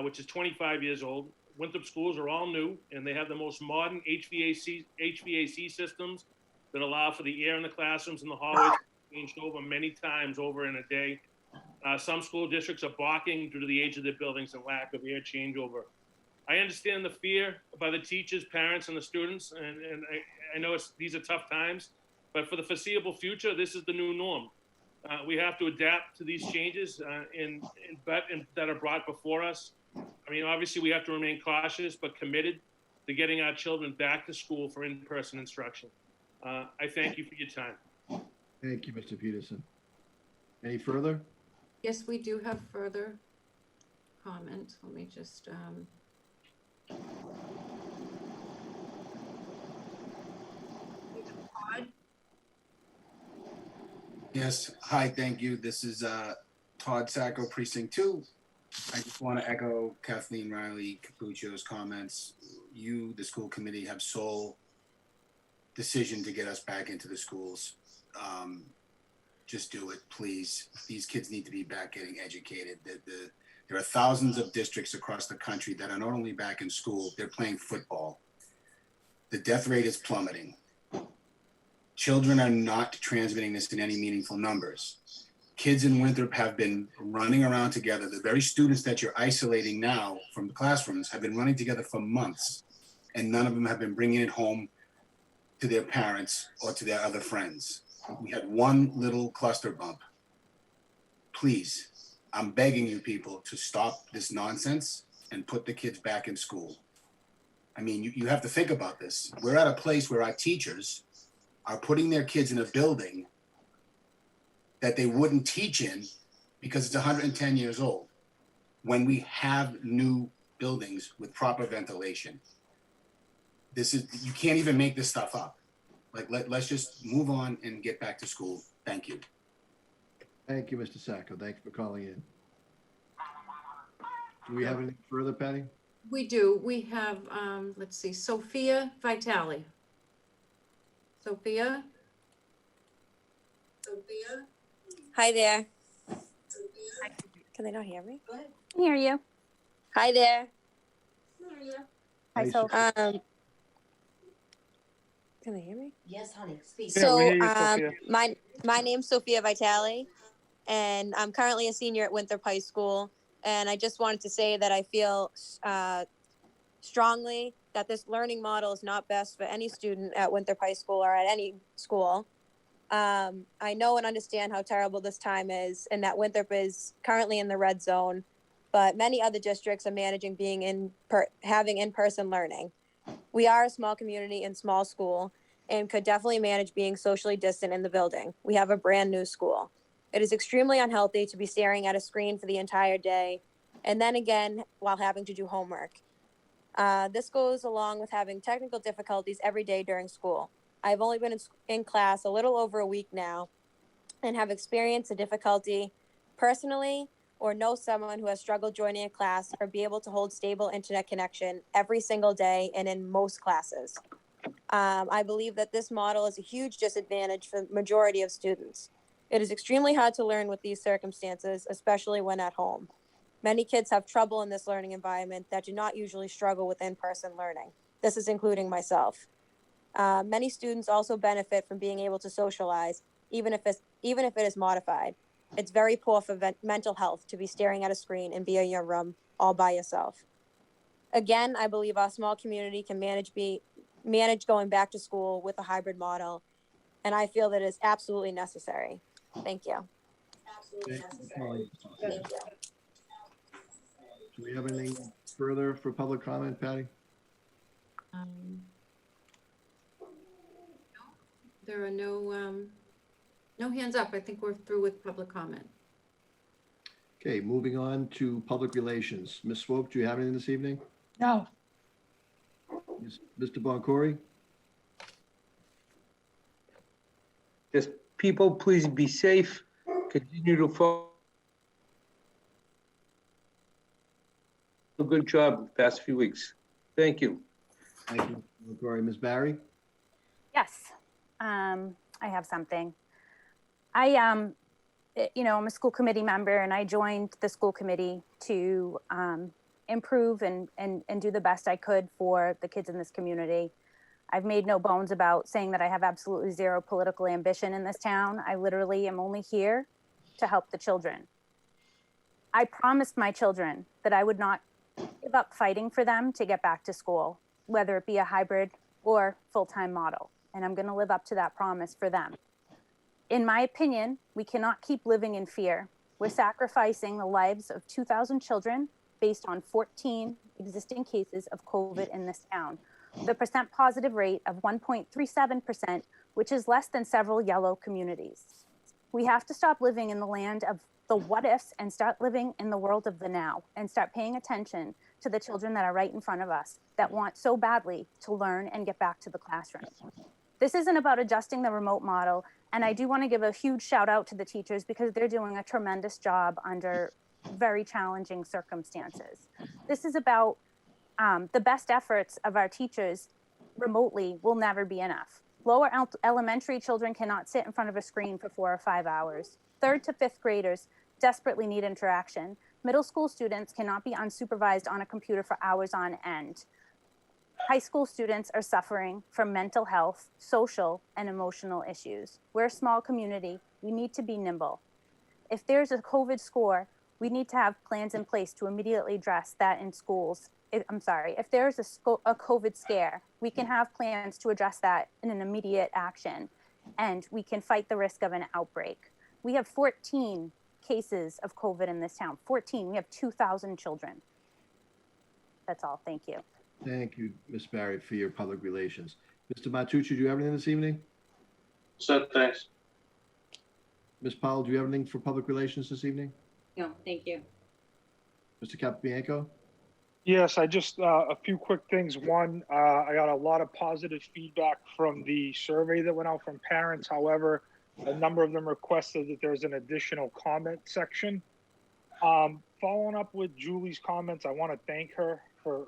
which is 25 years old, Winthrop schools are all new, and they have the most modern HVAC systems that allow for the air in the classrooms and the hallways to be changed over many times over in a day. Some school districts are balking due to the age of their buildings and lack of air changeover. I understand the fear by the teachers, parents, and the students, and I know these are tough times, but for the foreseeable future, this is the new norm. We have to adapt to these changes that are brought before us. I mean, obviously, we have to remain cautious, but committed to getting our children back to school for in-person instruction. I thank you for your time. Thank you, Mr. Peterson. Any further? Yes, we do have further comment. Let me just, Yes, hi, thank you. This is Todd Sacco, Precinct 2. I just want to echo Kathleen Capuccio's comments. You, the school committee, have sole decision to get us back into the schools. Just do it, please. These kids need to be back getting educated. There are thousands of districts across the country that are not only back in school, they're playing football. The death rate is plummeting. Children are not transmitting this in any meaningful numbers. Kids in Winthrop have been running around together. The very students that you're isolating now from the classrooms have been running together for months, and none of them have been bringing it home to their parents or to their other friends. We had one little cluster bump. Please, I'm begging you people to stop this nonsense and put the kids back in school. I mean, you have to think about this. We're at a place where our teachers are putting their kids in a building that they wouldn't teach in because it's 110 years old, when we have new buildings with proper ventilation. You can't even make this stuff up. Like, let's just move on and get back to school. Thank you. Thank you, Mr. Sacco. Thanks for calling in. Do we have anything further, Patty? we do. We have, let's see, Sophia Vitale. Sophia? Sophia? Hi there. Can they not hear me? Go ahead. I can hear you. Hi there. Hi, Sophia. Can they hear me? Yes, honey, speak. So, we hear you, Sophia. my name's Sophia Vitale, and I'm currently a senior at Winthrop High School. And I just wanted to say that I feel strongly that this learning model is not best for any student at Winthrop High School or at any school. I know and understand how terrible this time is and that Winthrop is currently in the red zone, but many other districts are managing having in-person learning. We are a small community and small school and could definitely manage being socially distant in the building. We have a brand new school. It is extremely unhealthy to be staring at a screen for the entire day and then again while having to do homework. This goes along with having technical difficulties every day during school. I've only been in class a little over a week now and have experienced the difficulty personally or know someone who has struggled joining a class or be able to hold stable internet connection every single day and in most classes. I believe that this model is a huge disadvantage for the majority of students. It is extremely hard to learn with these circumstances, especially when at home. Many kids have trouble in this learning environment that do not usually struggle with in-person learning. This is including myself. Many students also benefit from being able to socialize, even if it is modified. It's very poor for mental health to be staring at a screen and be in your room all by yourself. Again, I believe our small community can manage going back to school with a hybrid model, and I feel that it is absolutely necessary. Thank you. Thank you. Do we have anything further for public comment, Patty? There are no hands up. I think we're through with public comment. Okay, moving on to public relations. Ms. Swope, do you have anything this evening? No. Mr. Boncory? Just people, please be safe. Continue to follow. A good job the past few weeks. Thank you. Thank you, Mr. Boncory. Ms. Barry? Yes, I have something. I'm a school committee member and I joined the school committee to improve and do the best I could for the kids in this community. I've made no bones about saying that I have absolutely zero political ambition in this town. I literally am only here to help the children. I promised my children that I would not give up fighting for them to get back to school, whether it be a hybrid or full-time model. And I'm going to live up to that promise for them. In my opinion, we cannot keep living in fear. We're sacrificing the lives of 2,000 children based on 14 existing cases of COVID in this town. The percent positive rate of 1.37%, which is less than several yellow communities. We have to stop living in the land of the what ifs and start living in the world of the now and start paying attention to the children that are right in front of us that want so badly to learn and get back to the classroom. This isn't about adjusting the remote model. And I do want to give a huge shout out to the teachers because they're doing a tremendous job under very challenging circumstances. This is about the best efforts of our teachers remotely will never be enough. Lower elementary children cannot sit in front of a screen for 4 or 5 hours. 3rd to 5th graders desperately need interaction. Middle school students cannot be unsupervised on a computer for hours on end. High school students are suffering from mental health, social, and emotional issues. We're a small community. We need to be nimble. If there's a COVID score, we need to have plans in place to immediately address that in schools. If there's a COVID scare, we can have plans to address that in an immediate action, and we can fight the risk of an outbreak. We have 14 cases of COVID in this town. 14. We have 2,000 children. That's all. Thank you. Thank you, Ms. Barry, for your public relations. Mr. Matucci, do you have anything this evening? So, thanks. Ms. Powell, do you have anything for public relations this evening? No, thank you. Mr. Capuccio? Yes, I just, a few quick things. One, I got a lot of positive feedback from the survey that went out from parents. However, a number of them requested that there's an additional comment section. Following up with Julie's comments, I want to thank her for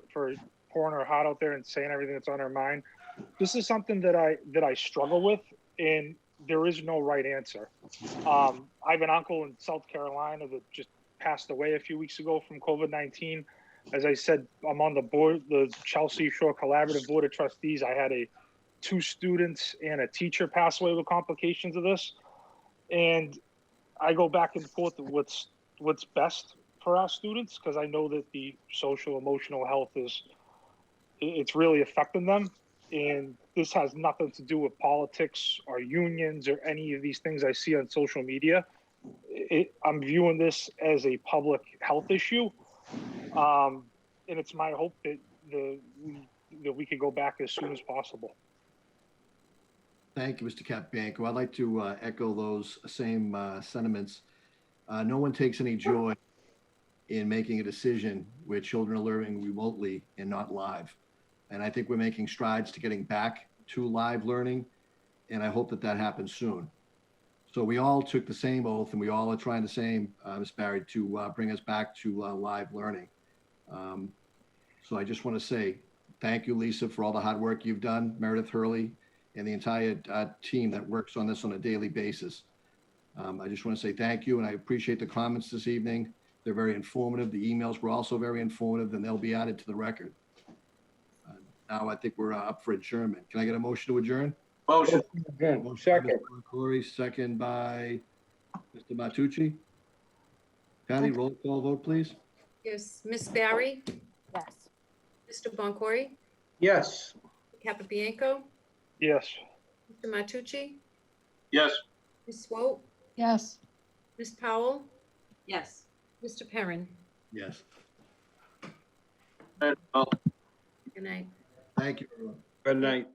pouring her heart out there and saying everything that's on her mind. This is something that I struggle with, and there is no right answer. I have an uncle in South Carolina that just passed away a few weeks ago from COVID-19. As I said, I'm on the board, the Chelsea Shore Collaborative Board of Trustees. I had 2 students and a teacher pass away with complications of this. And I go back and forth with what's best for our students, because I know that the social emotional health is it's really affecting them. And this has nothing to do with politics or unions or any of these things I see on social media. I'm viewing this as a public health issue. And it's my hope that we can go back as soon as possible. Thank you, Mr. Capuccio. I'd like to echo those same sentiments. No one takes any joy in making a decision where children are learning remotely and not live. And I think we're making strides to getting back to live learning, and I hope that that happens soon. So we all took the same oath, and we all are trying the same, Ms. Barry, to bring us back to live learning. So I just want to say thank you, Lisa, for all the hard work you've done, Meredith Hurley, and the entire team that works on this on a daily basis. I just want to say thank you, and I appreciate the comments this evening. They're very informative. The emails were also very informative, and they'll be added to the record. Now I think we're up for adjournment. Can I get a motion to adjourn? Motion. Second. Corey, second by Mr. Matucci. Patty, roll call vote, please. Yes, Miss Barry, Yes. Mr. Boncory, Yes. Capabianco, Yes. Mr. Matucci, Yes. Ms. Swope, Yes. Ms. Powell, Yes. Mr. Perrin. Yes. Good night. Thank you, everyone. Good night.